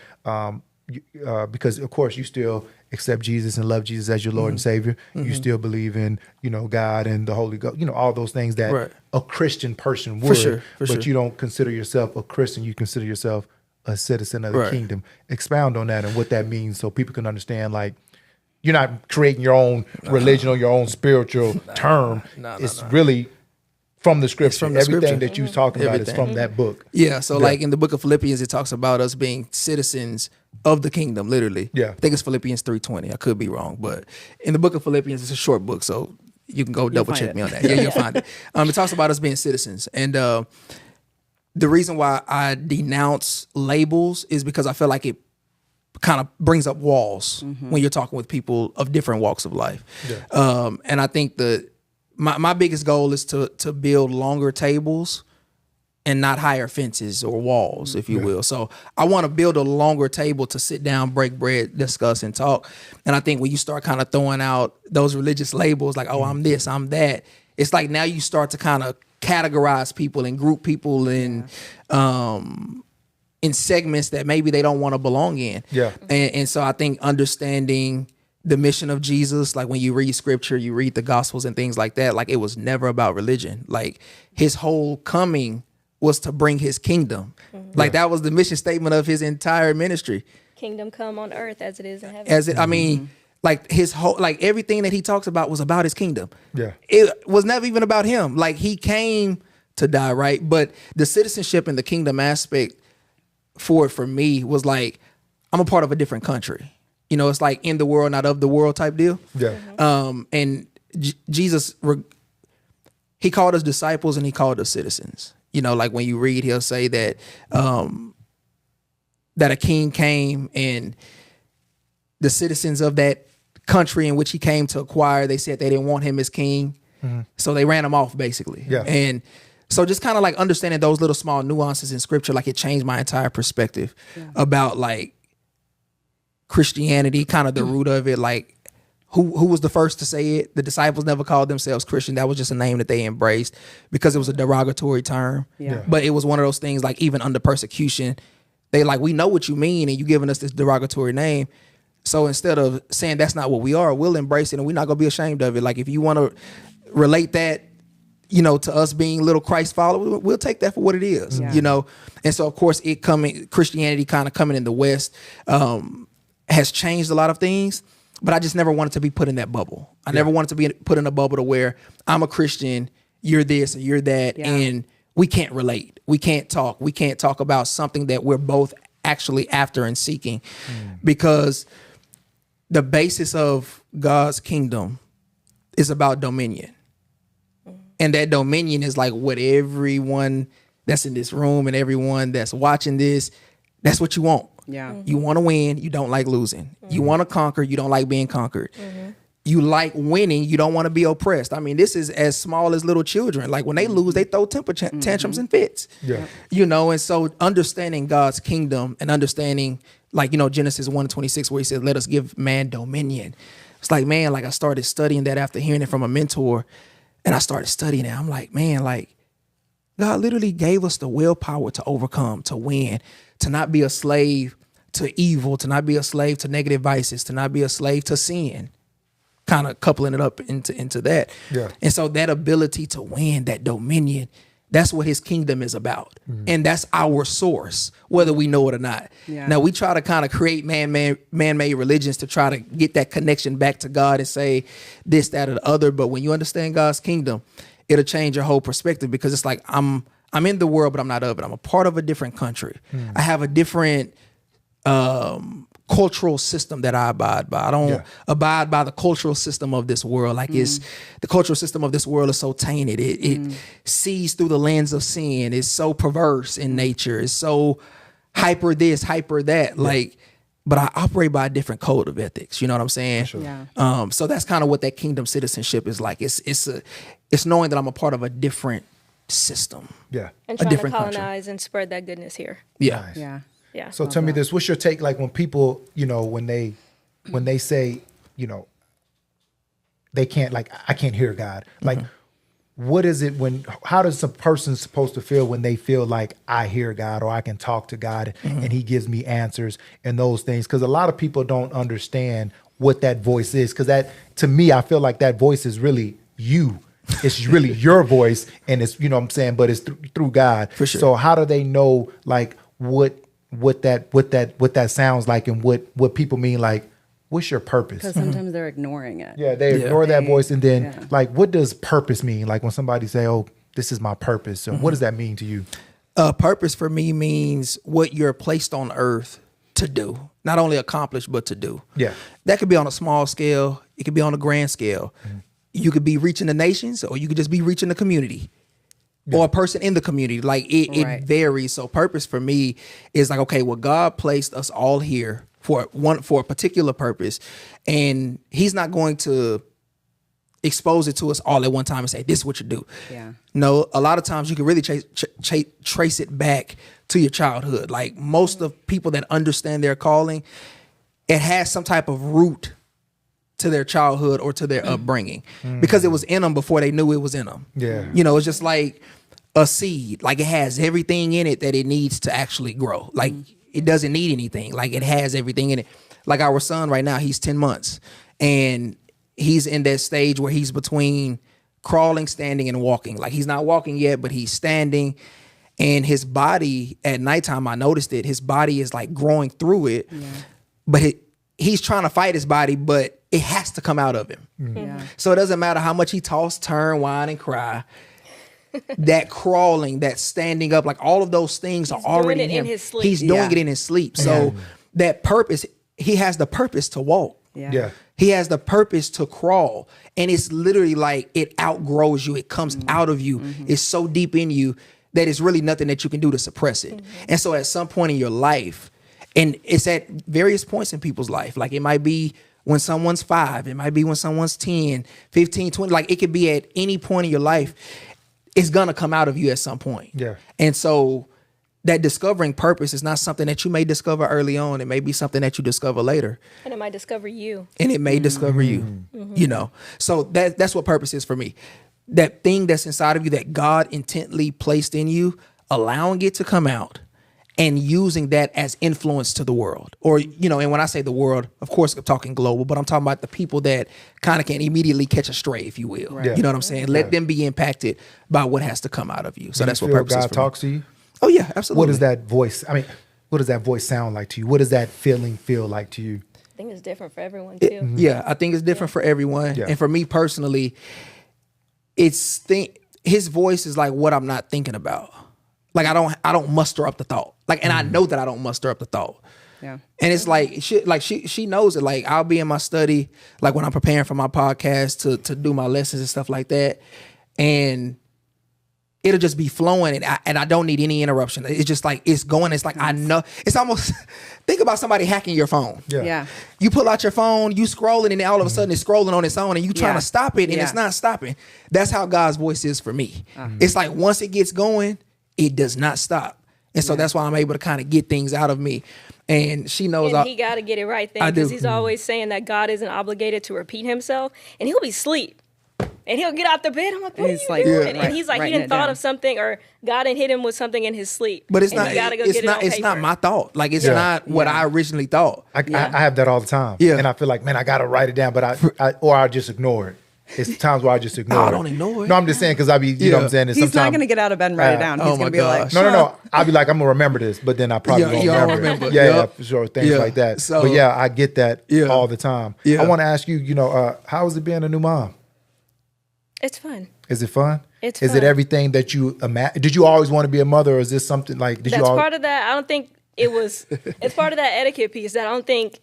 Because of course you still accept Jesus and love Jesus as your Lord and Savior. You still believe in, you know, God and the Holy Ghost, you know, all those things that a Christian person would, but you don't consider yourself a Christian. You consider yourself a citizen of the kingdom. Expound on that and what that means so people can understand, like, you're not creating your own religion or your own spiritual term. It's really from the scripture. Everything that you're talking about is from that book. So like in the book of Philippians, it talks about us being citizens of the kingdom, literally. I think it's Philippians 3:20. I could be wrong, but in the book of Philippians, it's a short book, so you can go double check me on that. You'll find it. It talks about us being citizens. And the reason why I denounce labels is because I feel like it kind of brings up walls when you're talking with people of different walks of life. And I think my biggest goal is to build longer tables and not higher fences or walls, if you will. So I want to build a longer table to sit down, break bread, discuss, and talk. And I think when you start kind of throwing out those religious labels like, oh, I'm this, I'm that, it's like now you start to kind of categorize people and group people in segments that maybe they don't want to belong in. And so I think understanding the mission of Jesus, like when you read scripture, you read the gospels and things like that, like it was never about religion. Like his whole coming was to bring his kingdom. Like that was the mission statement of his entire ministry. Kingdom come on earth as it is in heaven. I mean, like his whole, like everything that he talks about was about his kingdom. It was never even about him. Like he came to die, right? But the citizenship and the kingdom aspect for me was like, I'm a part of a different country. You know, it's like in the world, not of the world type deal. And Jesus, he called us disciples and he called us citizens. You know, like when you read, he'll say that that a king came and the citizens of that country in which he came to acquire, they said they didn't want him as king. So they ran him off basically. And so just kind of like understanding those little small nuances in scripture, like it changed my entire perspective about like Christianity, kind of the root of it. Like who was the first to say it? The disciples never called themselves Christian. That was just a name that they embraced because it was a derogatory term. But it was one of those things, like, even under persecution, they like, we know what you mean, and you giving us this derogatory name. So instead of saying that's not what we are, we'll embrace it and we're not gonna be ashamed of it. Like if you want to relate that, to us being little Christ followers, we'll take that for what it is, And so of course Christianity kind of coming in the West has changed a lot of things, but I just never wanted to be put in that bubble. I never wanted to be put in a bubble to where I'm a Christian, you're this or you're that, and we can't relate. We can't talk. We can't talk about something that we're both actually after and seeking, because the basis of God's kingdom is about dominion. And that dominion is like what everyone that's in this room and everyone that's watching this, that's what you want. Yeah. You want to win. You don't like losing. You want to conquer. You don't like being conquered. You like winning. You don't want to be oppressed. I mean, this is as small as little children. Like when they lose, they throw temper tantrums and fits. Yeah. And so understanding God's kingdom and understanding, like, Genesis 1:26, where he said, let us give man dominion. It's like, man, like I started studying that after hearing it from a mentor, and I started studying it. I'm like, man, like God literally gave us the willpower to overcome, to win, to not be a slave to evil, to not be a slave to negative vices, to not be a slave to sin. Kind of coupling it up into that. Yeah. And so that ability to win, that dominion, that's what his kingdom is about. And that's our source, whether we know it or not. Yeah. Now we try to kind of create man-made religions to try to get that connection back to God and say this, that, or the other. But when you understand God's kingdom, it'll change your whole perspective, because it's like I'm in the world, but I'm not of it. I'm a part of a different country. I have a different cultural system that I abide by. I don't abide by the cultural system of this world. Like the cultural system of this world is so tainted. It sees through the lens of sin. It's so perverse in nature. It's so hyper this, hyper that. Yeah. But I operate by a different code of ethics. You know what I'm saying? Sure. Yeah. So that's kind of what that kingdom citizenship is like. It's knowing that I'm a part of a different system. Yeah. And trying to colonize and spread that goodness here. Yeah. Nice. Yeah. So tell me this, what's your take, like when people, when they say, they can't, like, I can't hear God. Like, what is it how does a person supposed to feel when they feel like I hear God, or I can talk to God and he gives me answers and those things? Because a lot of people don't understand what that voice is. Because that, to me, I feel like that voice is really you. It's really your voice, and it's, what I'm saying, but it's through God. For sure. So how do they know, like, what that sounds like, and what people mean, like, what's your purpose? Because sometimes they're ignoring it. Yeah, they ignore that voice, and then like, what does purpose mean? Like when somebody say, "Oh, this is my purpose," so what does that mean to you? Purpose for me means what you're placed on earth to do, not only accomplish but to do. Yeah, that could be on a small scale. It could be on a grand scale. You could be reaching the nations, or you could just be reaching the community. Or a person in the community. Like it varies. So purpose for me is like, okay, well, God placed us all here for a particular purpose, and he's not going to expose it to us all at one time and say, this is what you do. Yeah. No, a lot of times you can really trace it back to your childhood. Like most of people that understand their calling, it has some type of root to their childhood or to their upbringing, because it was in them before they knew it was in them. Yeah. It's just like a seed. Like it has everything in it that it needs to actually grow. Like it doesn't need anything. Like it has everything in it. Like our son right now, he's 10 months and he's in that stage where he's between crawling, standing, and walking. Like he's not walking yet, but he's standing, and his body at nighttime, I noticed it, his body is like growing through it, but he's trying to fight his body, but it has to come out of him. Yeah. So it doesn't matter how much he toss, turn, whine, and cry. That crawling, that standing up, like all of those things are already in him. He's doing it in his sleep. So that purpose, he has the purpose to walk. Yeah. He has the purpose to crawl. And it's literally like it outgrows you. It comes out of you. It's so deep in you that it's really nothing that you can do to suppress it. And so at some point in your life, and it's at various points in people's life, like it might be when someone's 5, it might be when someone's 10, 15, 20, like it could be at any point in your life. It's going to come out of you at some point. Yeah. And so that discovering purpose is not something that you may discover early on. It may be something that you discover later. And it might discover you. And it may discover you, So that's what purpose is for me. That thing that's inside of you that God intently placed in you, allowing it to come out and using that as influence to the world. Or, and when I say the world, of course, I'm talking global, but I'm talking about the people that kind of can immediately catch a stray, if you will. Right. Yeah. You know what I'm saying? Let them be impacted by what has to come out of you. So that's you what feel purpose God is for talks me. to you? Oh, yeah, absolutely. What does that voice, what does that voice sound like to you? What does that feeling feel like to you? I think it's different for everyone too. Yeah, I think it's different for everyone. Yeah. And for me personally, his voice is like what I'm not thinking about. Like I don't muster up the thought. Like, and I know that I don't muster up the thought. Yeah. And it's like she knows it. Like I'll be in my study, like when I'm preparing for my podcast to do my lessons and stuff like that, and it'll just be flowing, and I don't need any interruption. It's just like it's going. It's like I know. It's almost think about somebody hacking your phone. Yeah. You pull out your phone, you scrolling, and then all of a sudden it's scrolling on its own, and you trying to stop it, and it's not stopping. That's how God's voice is for me. It's like once it gets going, it does not stop, and so that's why I'm able to kind of get things out of me. And she knows. And he got to get it right then, I do. because he's always saying that God isn't obligated to repeat himself, and he'll be asleep. And he'll get out the bed. I'm like, what are He's you like, doing? yeah. And he's like, he Writing didn't it thought down. of something, or God had hit him with something in his sleep. But it's and not. you gotta go It's get not. it on It's not paper. my thought. Like it's not what I originally thought. I have that all the time. Yeah. And I feel like, man, I got to write it down, but I just ignore it. It's times where I just ignore it. I don't ignore it. No, I'm just saying because I be, you know what I'm saying? It's He's not sometimes- going to get out of bed and write it down. He's oh going my to be like, gosh. No. I'll be like, I'm gonna remember this, but then I probably Yeah, won't you don't remember. remember. It. Yeah, Yep. for sure, things Yeah. like that. So- but yeah, I get that Yeah. all the time. Yeah. I want to ask you, how is it being a new mom? It's fun. Is it fun? It's Is fun. it everything that you imagine? Did you always want to be a mother, or is this something like? Did That's you always? part of that. I don't think it was. It's part of that etiquette piece that I don't think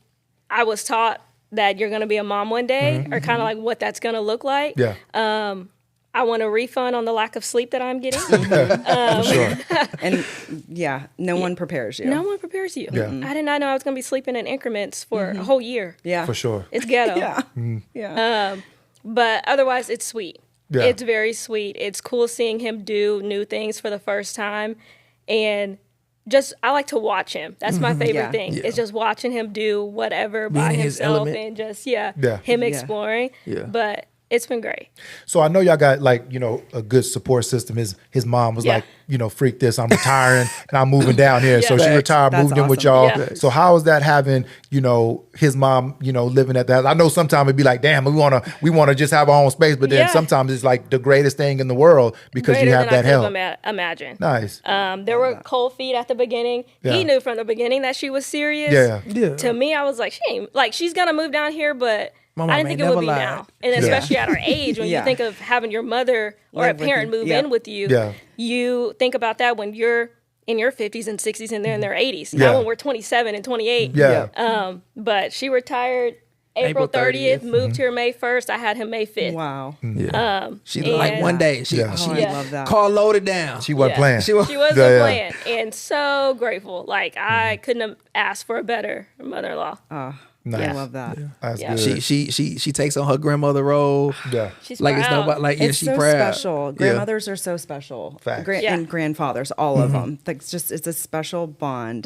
I was taught that you're going to be a mom one day, or kind of like what that's going to look like. Yeah. I want a refund on the lack of sleep that I'm getting. For sure. and no one prepares you. No one prepares you. Yeah. I did not know I was going to be sleeping in increments for a whole year. Yeah. For sure. It's ghetto. Yeah. Yeah. But otherwise, it's sweet. Yeah. It's very sweet. It's cool seeing him do new things for the first time. And I like to watch him. That's my favorite Yeah. thing. Yeah. It's just watching him do whatever by in his himself element. and just, Yeah. him Yeah. exploring. Yeah. But it's been great. So I know y'all got a good support system. His mom was Yeah. like, freak this, I'm retiring and I'm moving down here. So she Facts. retired, That's moved in with awesome. y'all. Yeah. So how is that having, his mom, living at that? I know sometimes it'd be like, damn, we wanna just have our own space, but then Yeah. sometimes it's like the greatest thing in the world because Greater you have than that I help. could imagine. Nice. There were cold feet at the beginning. Yeah. He knew from the beginning that she was serious. Yeah. Yeah. To me, I was like, she's gonna move down here, but My I mom didn't ain't think it would be never lied. now. And especially at our age, when Yeah. you think of having your mother or Live a with parent you. move Yeah. in with you, Yeah. you think about that when you're in your 50s and 60s and they're in their 80s. Yeah. Now when we're 27 and 28. Yeah. But she retired April 30th, moved here May 1st. I had him May 5th. Wow. Yeah. She like and- one day. She Yeah. Oh, I Yeah. love that. car loaded down. She wasn't Yeah. playing. She was- She wasn't Yeah, yeah. playing. And so grateful. Like, I couldn't have asked for a better mother-in-law. Nice. I love that. That's Yeah. good. She takes on her grandmother role. yeah. She's Like proud. it's nobody. Like It's she so proud. special. Yeah. Grandmothers are so special. Facts. Yeah. And grandfathers, all of them. Like it's a special bond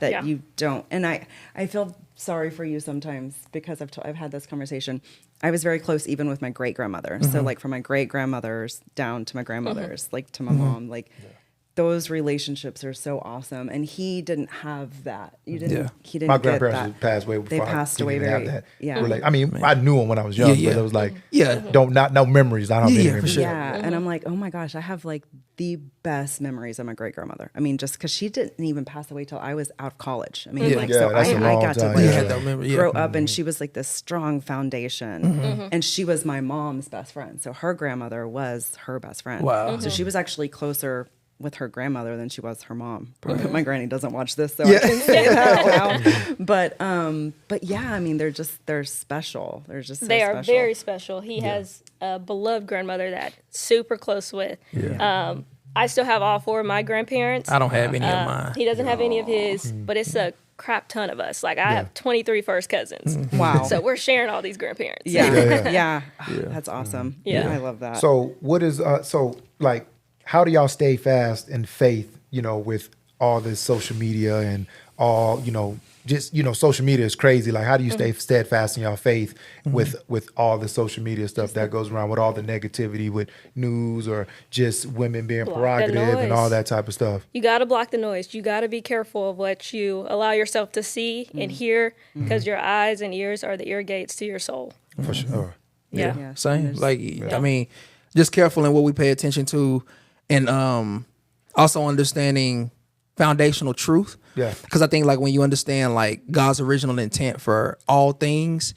that Yeah. you don't. And I feel sorry for you sometimes because I've had this conversation. I was very close even with my great grandmother. So like from my great grandmothers down to my grandmothers, like to my mom, like. Those relationships are so awesome, and he didn't have that. You didn't. Yeah. He didn't. My get grandparents that. passed away They before passed I away didn't very. have that. Yeah. I mean, I knew him when I was young, Yeah. but it was like, Yeah. no memories. I don't have any Yeah, for memories. sure. Yeah, and I'm like, oh my gosh, I have like the best memories of my great grandmother. I mean, just because she didn't even pass away till I was out of college. I mean, Yeah. like, Yeah, so that's a I long got to time. like Yeah. You had that memory, yeah. grow up, and she was like this strong foundation, and she was my mom's best friend. So her grandmother was her best friend. Wow. So she was actually closer with her grandmother than she was her mom. My granny doesn't watch this, so I can say that out loud. But yeah, I mean, they're special. They're just so They are special. very special. He has a beloved grandmother that super close with. Yeah. I still have all four of my grandparents. I don't have any of mine. He doesn't have any of his, but it's a crap ton of us. Like, I have 23 first cousins. Wow. So we're sharing all these grandparents. Yeah. That's awesome. Yeah. I love that. So what is how do y'all stay fast in faith, with all this social media and all, just, social media is crazy. Like, how do you stay steadfast in your faith with all the social media stuff that goes around, with all the negativity, with news, or just women being prerogative and all that type of stuff? You got to block the noise. You got to be careful of what you allow yourself to see and hear, because your eyes and ears are the ear gates to your soul. For sure. Yeah. Same. Like, I mean, just careful in what we pay attention to, and also understanding foundational truth. Yeah. Because I think, like, when you understand, like, God's original intent for all things,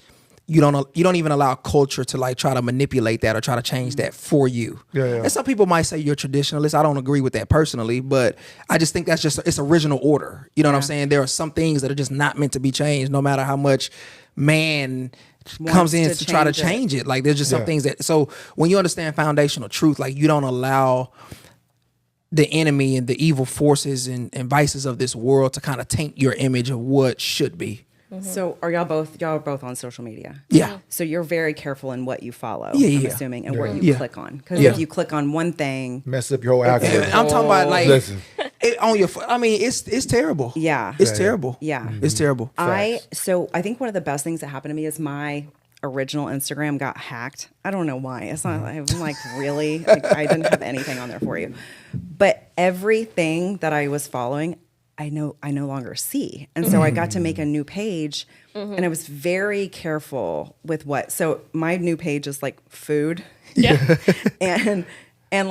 you don't even allow culture to, like, try to manipulate that or try to change that for you. Yeah. And some people might say you're traditionalist. I don't agree with that personally, but I just think it's original order. You know what I'm saying? There are some things that are just not meant to be changed, no matter how much man comes in to try to change it. Like, there's just some things that, so when you understand foundational truth, like, you don't allow the enemy and the evil forces and vices of this world to kind of taint your image of what should be. So are y'all are both on social media? Yeah. So you're very careful in what you follow, Yeah. I'm assuming, and what you click on. Because if you click on one thing, Mess up your whole algorithm. I'm talking about, like, Listen. on your, I mean, it's terrible. Yeah. It's terrible. Yeah. It's terrible. I think one of the best things that happened to me is my original Instagram got hacked. I don't know why. It's not, I'm like, really? Like, I didn't have anything on there for you. But everything that I was following, I no longer see. And so I got to make a new page, and I was very careful with so my new page is like food. Yeah. and then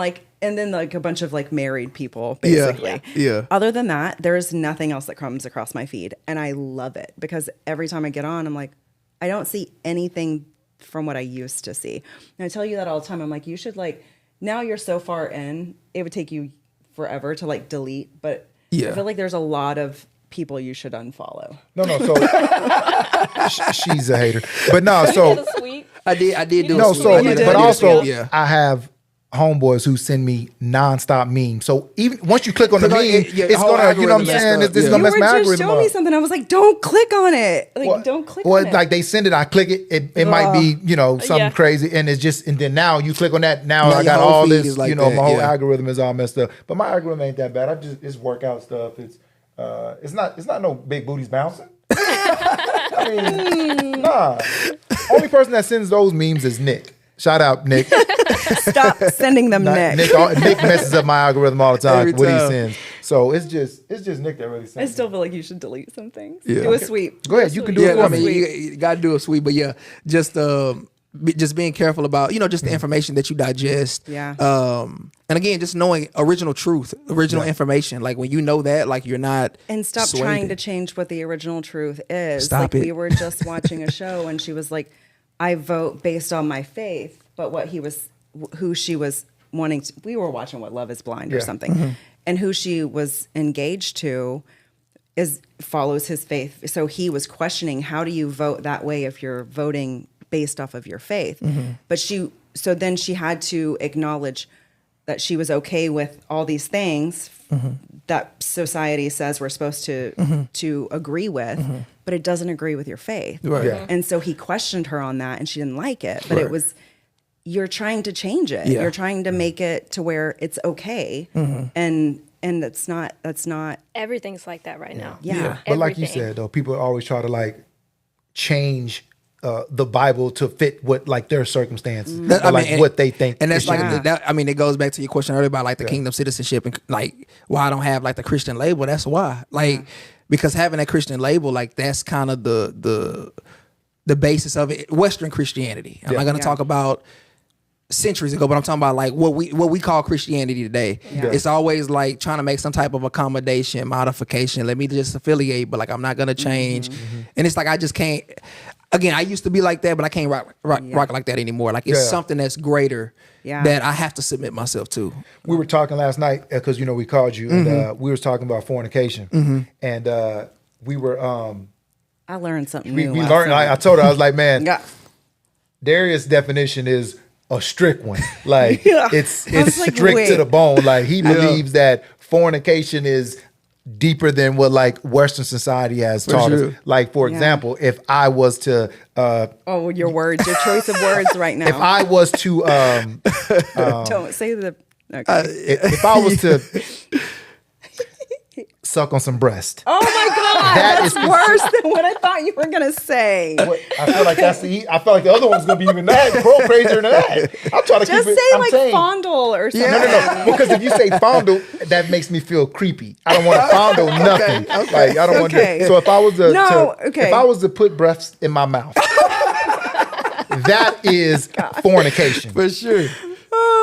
like a bunch of like married people, basically. Yeah. Other than that, there's nothing else that comes across my feed. And I love it, because every time I get on, I'm like, I don't see anything from what I used to see. And I tell you that all the time. I'm like, you should, like, now you're so far in, it would take you forever to, like, delete. But I feel like there's a lot of people you should unfollow. No. So she's a hater. But no, so I did do no, a so sweep. but also yeah. I have homeboys who send me nonstop memes. So even once you click on the meme, it's gonna, you know what I'm saying? This is gonna mess my You were just algorithm showing me up. something. I was like, don't click on it. Like, don't click on it. Like, they send it, I click it. It might be, something crazy, and it's just, and then now you click on that. Now I got all this, like my that, whole algorithm is all messed up. But my algorithm ain't that bad. It's workout stuff. It's not no big booties bouncing. I mean, nah. Only person that sends those memes is Nick. Shout out, Nick. Stop sending them, Nick. Nick messes up my algorithm all the time. What he sends. So it's just Nick that really sends. I still feel like you should delete some things. Yeah. Do a sweep. Go ahead, you can do it for me. You got to do a sweep, but just being careful about, just the information that you digest. Yeah. And again, just knowing original truth, original information. Like, when you know that, like, you're not And stop swayed. trying to change what the original truth is. Stop like, it. we were just watching a show, and she was like, I vote based on my faith, but who she was wanting to, we were watching What Love is Blind or something, and who she was engaged to follows his faith. So he was questioning, how do you vote that way if you're voting based off of your faith? But so then she had to acknowledge that she was okay with all these things that society says we're supposed to agree with, but it doesn't agree with your faith. Right. Yeah. And so he questioned her on that, and she didn't like it. But it was, you're trying to change it. Yeah. You're trying to make it to where it's okay. And that's not Everything's like that right now. yeah. But like you Everything. said, though, people always try to, like, change the Bible to fit what, like, their circumstances, or, what they think. And that's it like should be. that. I mean, it goes back to your question earlier about, like, the kingdom citizenship and, like, why I don't have, like, the Christian label. That's why, like, because having that Christian label, like, that's kind of the basis of it. Western Christianity. I'm not going to talk about centuries ago, but I'm talking about, like, what we call Christianity today. It's always, like, trying to make some type of accommodation, modification. Let me just affiliate, but, like, I'm not going to change. And it's like, I just can't. Again, I used to be like that, but I can't rock like that anymore. Like, it's something that's greater that I have to submit myself to. We were talking last night, because, we called you, and we was talking about fornication. And we were... I learned something we new. learned. I told her, I was like, man, Yeah. Darius' definition is a strict one. Like, it's like, strict wait. to the bone. Like, he believes that fornication is deeper than what, like, Western society has taught us. Like, for example, if I was to your words, your choice of words right now. if I was to don't say the. Okay. if I was to suck on some breast. Oh my God, that's worse than what I thought you were gonna say. I feel like I feel like the other one's gonna be even crazier than that. I'm trying to Just keep it. say I'm like saying, fondle or something. No. Because if you say fondle, that makes me feel creepy. I don't want to fondle nothing. Okay. Like I don't want to. So if I was if I was to put breaths in my mouth, that is fornication For sure.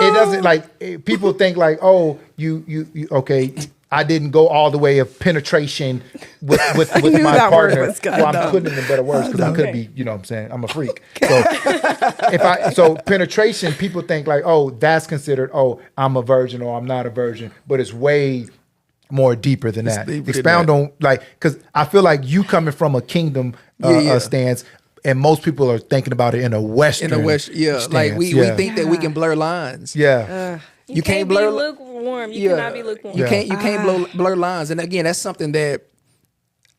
It doesn't like people think like, oh, you okay. I didn't go all the way of penetration with my partner. Well, I'm putting it in better words because I could be, you know what I'm saying? I'm a freak. So penetration, people think like, oh, that's considered, oh, I'm a virgin or I'm not a virgin, but it's way more deeper than that. Expound on like, because I feel like you coming from a kingdom stance. And most people are thinking about it in a Western stance. Like we think that we can blur lines. You can't blur be lukewarm. You cannot be lukewarm. You can't blur lines. And again, that's something that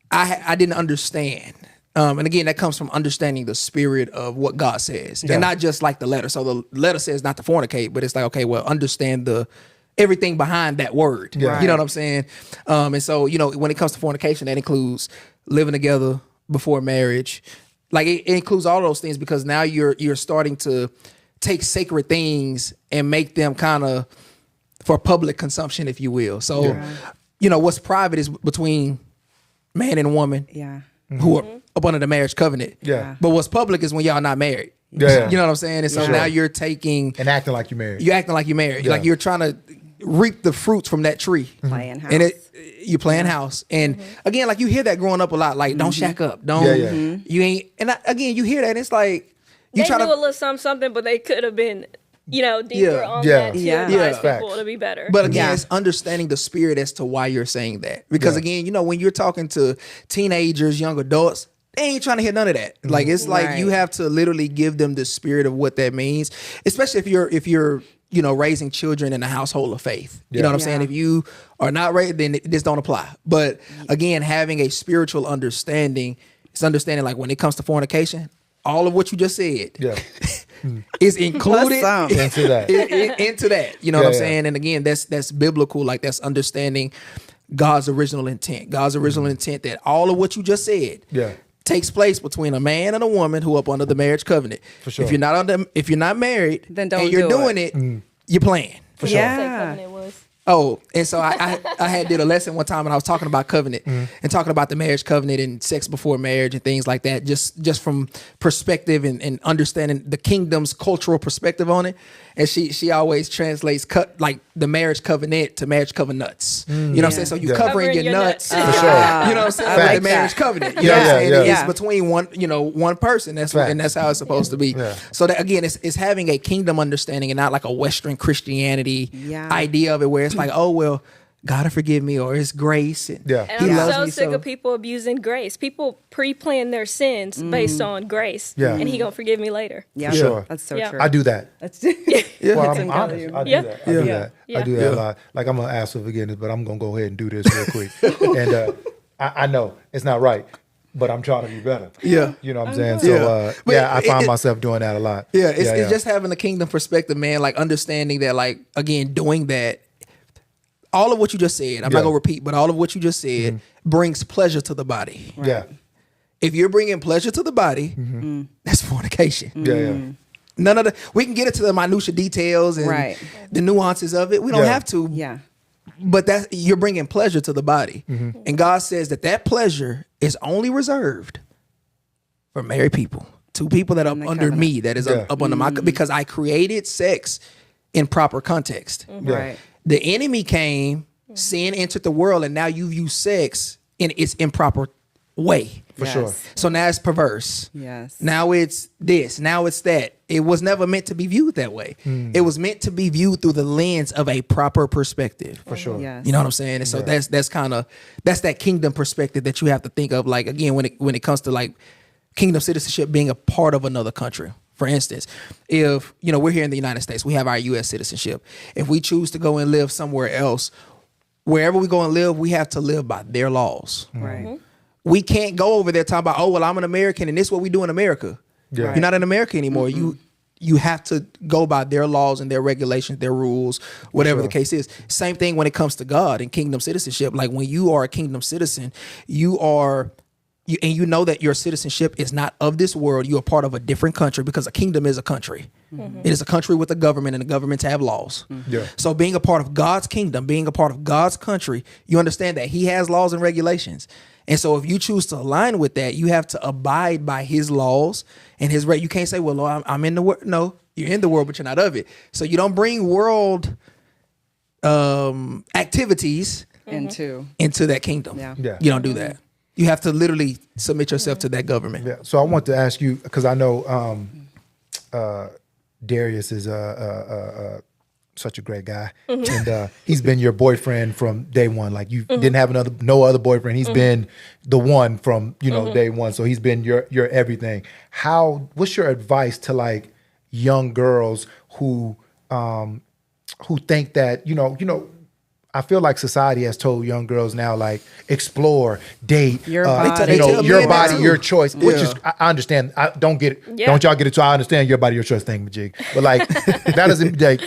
I didn't understand. And again, that comes from understanding the spirit of what God says, and not just like the letter. So the letter says not to fornicate, but it's like, okay, well, understand everything behind that word. You know what I'm saying? And so, you know, when it comes to fornication, that includes living together before marriage. Like it includes all those things because now you're starting to take sacred things and make them kind of for public consumption, if you will. So, you know, what's private is between man and woman who are up under the marriage covenant. But what's public is when y'all not married. You know what I'm saying? And so now you're taking... And acting like you're married. You're acting like you're married. Like you're trying to reap the fruits from that tree. Playing house. And you playing house. And again, like you hear that growing up a lot, like don't shack up. Don't, you ain't... And again, you hear that and it's like... They do a little something, but they could have been, you know, deeper on that to advise people to be better. But again, it's understanding the spirit as to why you're saying that. Because again, you know, when you're talking to teenagers, young adults, they ain't trying to hear none of that. Like it's like you have to literally give them the spirit of what that means, especially if you're you know, raising children in a household of faith. You know what I'm saying? If you are not raised, then this don't apply. But again, having a spiritual understanding, it's understanding like when it comes to fornication, all of what you just said is included into that. Into that. You know what I'm saying? And again, that's biblical. Like that's understanding God's original intent. God's original intent that all of what you just said takes place between a man and a woman who are up under the marriage covenant. For sure. If you're not married, then don't and you're do doing it, you're playing. For sure. Oh, and so I had did a lesson one time and I was talking about covenant and talking about the marriage covenant and sex before marriage and things like that, just from perspective and understanding the kingdom's cultural perspective on it. And she always translates like the marriage covenant to marriage covenants. You know what I'm saying? So you covering your nuts. For sure. You know what I'm saying? With the marriage covenant. You know what I'm saying? It's between one person. And that's how it's supposed to be. So that again, it's having a kingdom understanding and not like a Western Christianity idea of it where it's like, oh well, God will forgive me, or it's grace. And I'm so sick of people abusing grace. People pre-plan their sins based on grace, and He gonna forgive me later. For sure. That's so true. I do that. Well, I'm honest. I do that. Yeah. I do that a lot. Like I'm gonna ask for forgiveness, but I'm gonna go ahead and do this real quick. And I know it's not right, but I'm trying to be better. You know what I'm saying? So I find myself doing that a lot. It's just having a kingdom perspective, man. Like understanding that, like again, doing that. All of what you just said, I'm not gonna repeat, but all of what you just said brings pleasure to the body. If you're bringing pleasure to the body, that's fornication. None of we can get into the minutia details and the nuances of it. We don't have to. But you're bringing pleasure to the body, and God says that pleasure is only reserved for married people, two people that are under me, that is up under my, because I created sex in proper context. The enemy came, sin entered the world, and now you view sex in its improper way. For sure. So now it's perverse. Now it's this. Now it's that. It was never meant to be viewed that way. It was meant to be viewed through the lens of a proper perspective. For sure. You know what I'm saying? And so that's that kingdom perspective that you have to think of. Like again, when it comes to like kingdom citizenship being a part of another country. For instance, if, you know, we're here in the United States, we have our U.S. citizenship. If we choose to go and live somewhere else, wherever we go and live, we have to live by their laws. We can't go over there talking about, oh, well, I'm an American and this is what we do in America. You're not in America anymore. You you have to go by their laws and their regulations, their rules, whatever the case is. Same thing when it comes to God and kingdom citizenship. Like when you are a kingdom citizen, and you know that your citizenship is not of this world. You are part of a different country, because a kingdom is a country. It is a country with a government, and the governments have laws. Yeah. So being a part of God's kingdom, being a part of God's country, you understand that he has laws and regulations. And so if you choose to align with that, you have to abide by his laws and his you can't say, well, Lord, I'm in the world. No, you're in the world, but you're not of it. So you don't bring world activities into that kingdom. Yeah. Yeah. You don't do that. You have to literally submit yourself to that government. Yeah. So I want to ask you, because I know Darius is such a great guy, and he's been your boyfriend from day one. Like you didn't have no other boyfriend. He's been the one from day one. So he's been your everything. What's your advice to like young girls who think that I feel like society has told young girls now, like, explore, date, Your body. your body, your choice, which Yeah. is, I understand. I don't get it. Yeah. Don't y'all get it? So I understand your body, your choice thing, Majig. But like, that doesn't, like,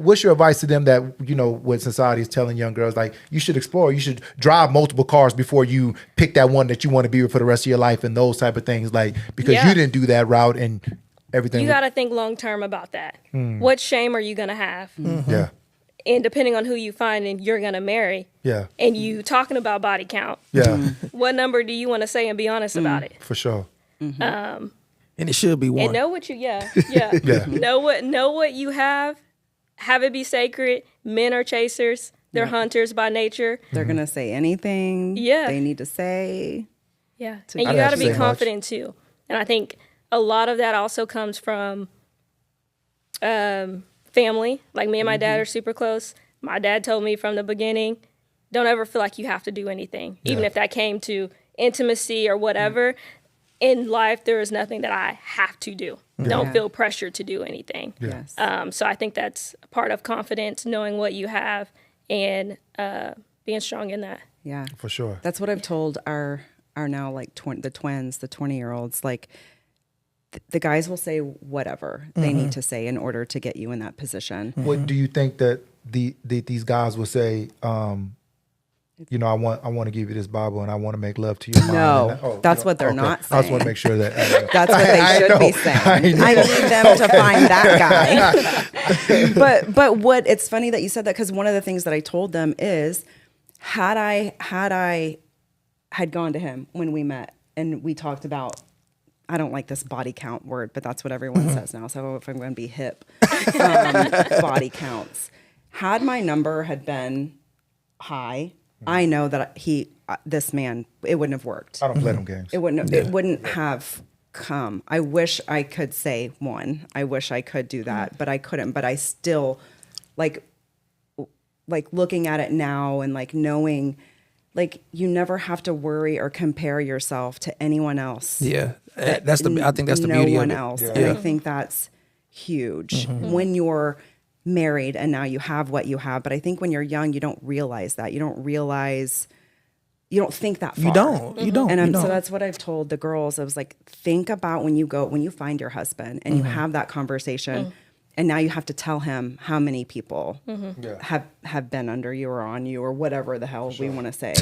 what's your advice to them that, what society is telling young girls, like, you should explore, you should drive multiple cars before you pick that one that you want to be with for the rest of your life and those type of things, like, because you didn't do that route and everything. You got to think long term about that. What shame are you going to have? Yeah. And depending on who you find and you're going to marry, Yeah. and you talking about body count, Yeah. what number do you want to say and be honest about it? For sure. And it should be one. And know what you, yeah. Yeah. Know what you have it be sacred. Men are chasers. They're hunters by nature. They're gonna say anything. Yeah. They need to say. Yeah. To- And I'd you got have to to be say confident too. And I think a lot of that also comes from family. Like me and my dad are super close. My dad told me from the beginning, don't ever feel like you have to do anything. Even if that came to intimacy or whatever. In life, there is nothing that I have to do. Don't feel pressured to do anything. Yes. So I think that's part of confidence, knowing what you have and being strong in that. Yeah. For sure. That's what I've told our now like the twins, the 20-year-olds. Like the guys will say whatever they need to say in order to get you in that position. What do you think that these guys will say? I want to give you this Bible and I want to make love to your mom. No, that's what they're not I just saying. want to make sure that That's what they should be saying. I need them to find that guy. But what it's funny that you said that, because one of the things that I told them is had I had gone to him when we met and we talked about, I don't like this body count word, but that's what everyone says now. So if I'm going to be hip, body counts. Had my number had been high, I know that this man, it wouldn't have worked. I don't play them games. It wouldn't have come. I wish I could say one. I wish I could do that, but I couldn't. But I still like looking at it now and like knowing, like, you never have to worry or compare yourself to anyone else. Yeah, I think that's the no beauty one of it. else. Yeah. And I think that's huge when you're married and now you have what you have. But I think when you're young, you don't realize that. You don't think that far. You don't. And so that's what I've told the girls. I was like, think about when you find your husband and you have that conversation, and now you have to tell him how many people have been under you or on you or whatever the hell we want to say.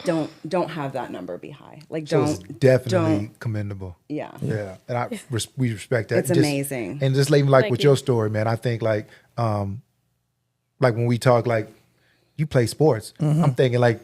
Don't have that number be high. Like, So it's definitely commendable. Yeah. Yeah, and we respect that. It's amazing. And just even like Thank with you. your story, man. I think like when we talk, like, you play sports. I'm thinking like,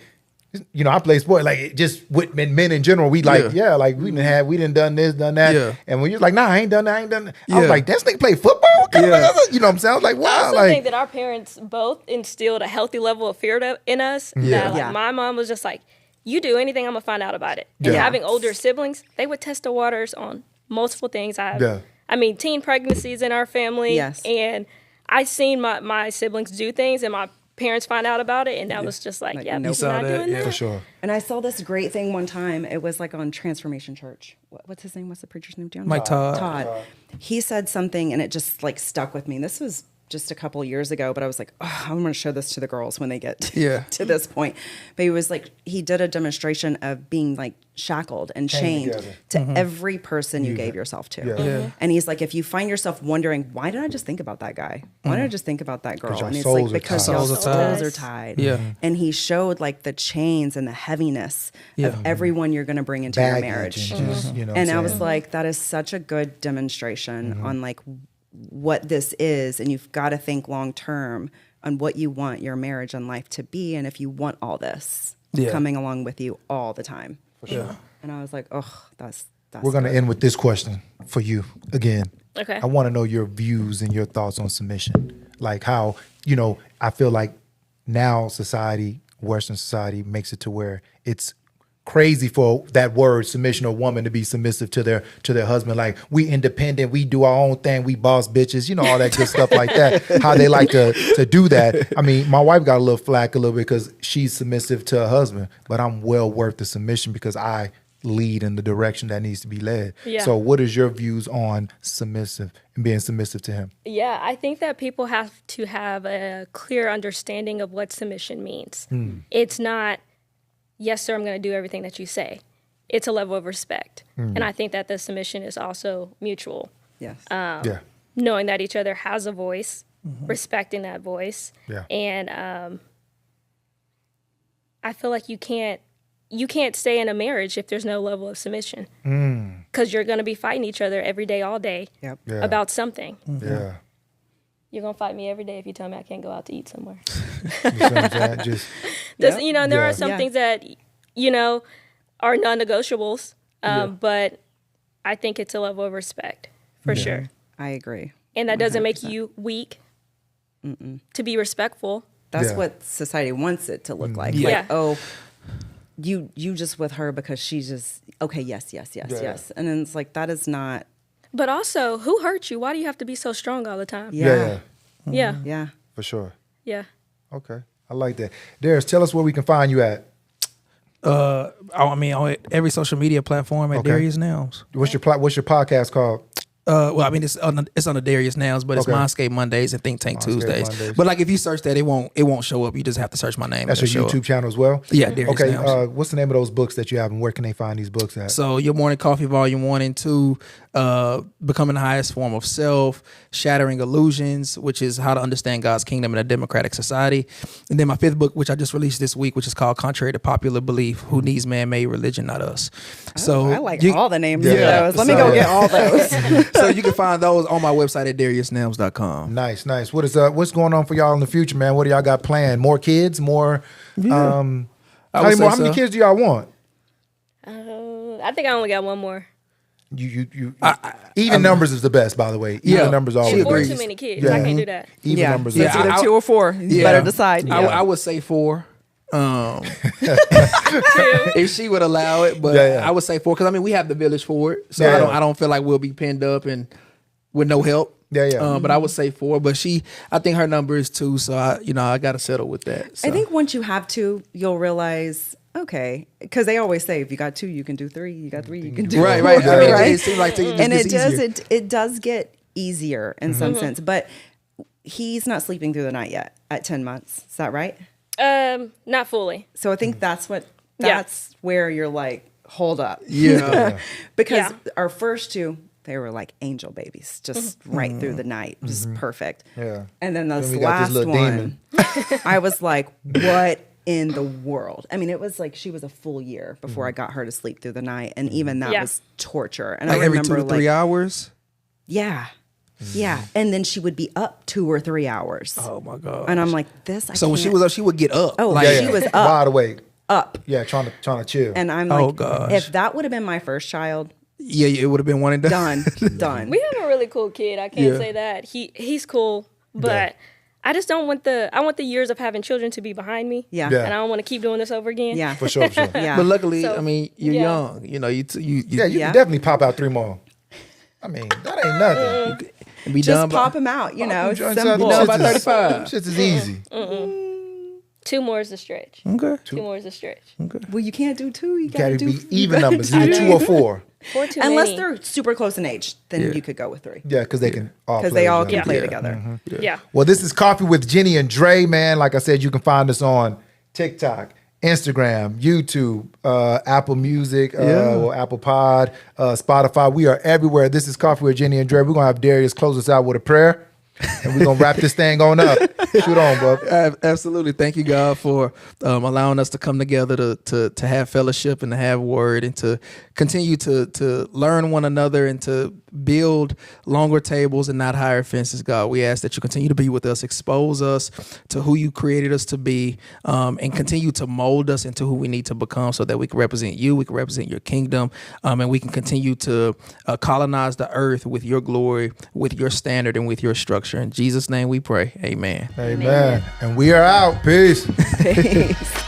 I play sports, like, just with men in general. We like, like we didn't done this, done that. Yeah. And when you're like, nah, I ain't done that. I Yeah. was like, this nigga play football. You know what I'm saying? I was like, I wow, also like, think that our parents both instilled a healthy level of fear in us. That, like, Yeah. my mom was just like, you do anything, I'm going to find out about it. And Yeah. having older siblings, they would test the waters on multiple things. Yeah. I mean, teen pregnancies in our family. Yes. And I seen my siblings do things and my parents find out about it. And that was just like, yeah, nope. you're not doing that. for sure. And I saw this great thing one time. It was like on Transformation Church. What's his name? What's the preacher's name? Do you know? Mike Todd. Todd. He said something and it just like stuck with me. This was just a couple years ago, but I was like, oh, I'm going to show this to the girls when they get to this point. But he was like, he did a demonstration of being like shackled and chained to every person you gave yourself to. And he's like, if you find yourself wondering, why did I just think about that guy? Why did I just think about that girl? And it's like, because your souls are tied. And he showed like the chains and the heaviness of everyone you're going to bring into your marriage. And I was like, that is such a good demonstration on like what this is, and you've got to think long term on what you want your marriage and life to be, and if you want all this coming along with you all the time. For sure. And I was like, oh, that's we're going to end with this question for you again. Okay. I want to know your views and your thoughts on submission. Like how, I feel like now society, Western society, makes it to where it's crazy for that word submission or woman to be submissive to their husband. Like, we independent, we do our own thing, we boss bitches, all that good stuff like that. How they like to do that. I mean, my wife got a little flack a little bit because she's submissive to her husband, but I'm well worth the submission because I lead in the direction that needs to be led. So what is your views on submissive and being submissive to him? Yeah, I think that people have to have a clear understanding of what submission means. It's not, yes, sir, I'm going to do everything that you say. It's a level of respect. And I think that the submission is also mutual. Yes. Knowing that each other has a voice, respecting that voice. And I feel like you can't stay in a marriage if there's no level of submission. Because you're going to be fighting each other every day, all day about something. You're going to fight me every day if you tell me I can't go out to eat somewhere. There are some things that, are non-negotiables, but I think it's a level of respect, for sure. I agree. And that doesn't make you weak to be respectful. That's what society wants it to look like. Like, oh, you just with her because she's just, okay, yes. And then it's like, that is not. But also, who hurt you? Why do you have to be so strong all the time? Yeah. For sure. Yeah. Okay. I like that. Darius, tell us where we can find you at. On every social media platform at Darius Nouns. What's your podcast called? It's on the Darius Nouns, but it's Mindscape Mondays and Think Tank Tuesdays. But like if you search that, it won't show up. You just have to search my name. That's your YouTube channel as well? Yeah, Darius Nouns. What's the name of those books that you have, and where can they find these books at? So Your Morning Coffee Volume 1 and 2, Becoming the Highest Form of Self, Shattering Illusions, which is How to Understand God's Kingdom in a Democratic Society. And then my 5th book, which I just released this week, which is called Contrary to Popular Belief, Who Needs Man-Made Religion, Not Us. So I like all the names of those. Let me go get all those. So you can find those on my website at dariusnouns.com. Nice. What's going on for y'all in the future, man? What do y'all got planned? More kids? More? How many kids do y'all want? I think I only got one more. Even numbers is the best, by the way. Even numbers always. And 4 too many kids. I can't do that. Even numbers. It's either 2 or 4. You better decide. I would say 4. If she would allow it, but I would say 4 because we have the village for it, so I don't feel like we'll be pinned up and with no help. But I would say 4. But I think her number is 2, so I got to settle with that. So. I think once you have 2, you'll realize. Okay, because they always say if you got 2, you can do 3. You got 3, you can do 4. Right. Right? It seems like it does get easier in some sense, but he's not sleeping through the night yet at 10 months. Is that right? Not fully. So I think that's where you're like, hold up. Because our first 2, they were like angel babies, just right through the night, just perfect. And then this last one, I was like, what in the world? I mean, it was like she was a full year before I got her to sleep through the night, and even that was torture. And like I remember every 2 to 3 hours. Yeah. And then she would be up 2 or 3 hours. Oh my god! And I'm like, this. So when she was up, she would get up. Oh, she was up. Wide awake. Up. Yeah, trying to chill. And I'm like, if that would have been my first child. Yeah, it would have been one and done. Done. We have a really cool kid. I can't say that. He's cool, but I just don't want I want the years of having children to be behind me. Yeah. And I don't want to keep doing this over again. Yeah. For sure. Yeah. But luckily, you're young. You can definitely pop out 3 more. I mean, that ain't nothing. Be just done pop them out, simple. By 35. Shit is easy. 2 more is a stretch. Okay. 2 more is a stretch. Okay. Well, you can't do 2. You Gotta gotta do be even numbers. Either 2 or 4. 4 too Unless many. they're super close in age, then you could go with 3. Yeah, because they can all Because play they all together. can play Yeah. together. Yeah. Well, this is Coffee with Jenni and Dre, man. Like I said, you can find us on TikTok, Instagram, YouTube, Apple Music, or Apple Pod, Spotify. We are everywhere. This is Coffee with Jenni and Dre. We're going to have Darius close us out with a prayer. And we're going to wrap this thing on up. Shoot on, bub. Absolutely. Thank you, God, for allowing us to come together to have fellowship and to have word and to continue to learn one another and to build longer tables and not higher fences, God. We ask that you continue to be with us, expose us to who you created us to be, and continue to mold us into who we need to become so that we can represent you, we can represent your kingdom, and we can continue to colonize the earth with your glory, with your standard, and with your structure. In Jesus' name we pray. Amen. Amen. And we are out. Peace. Peace.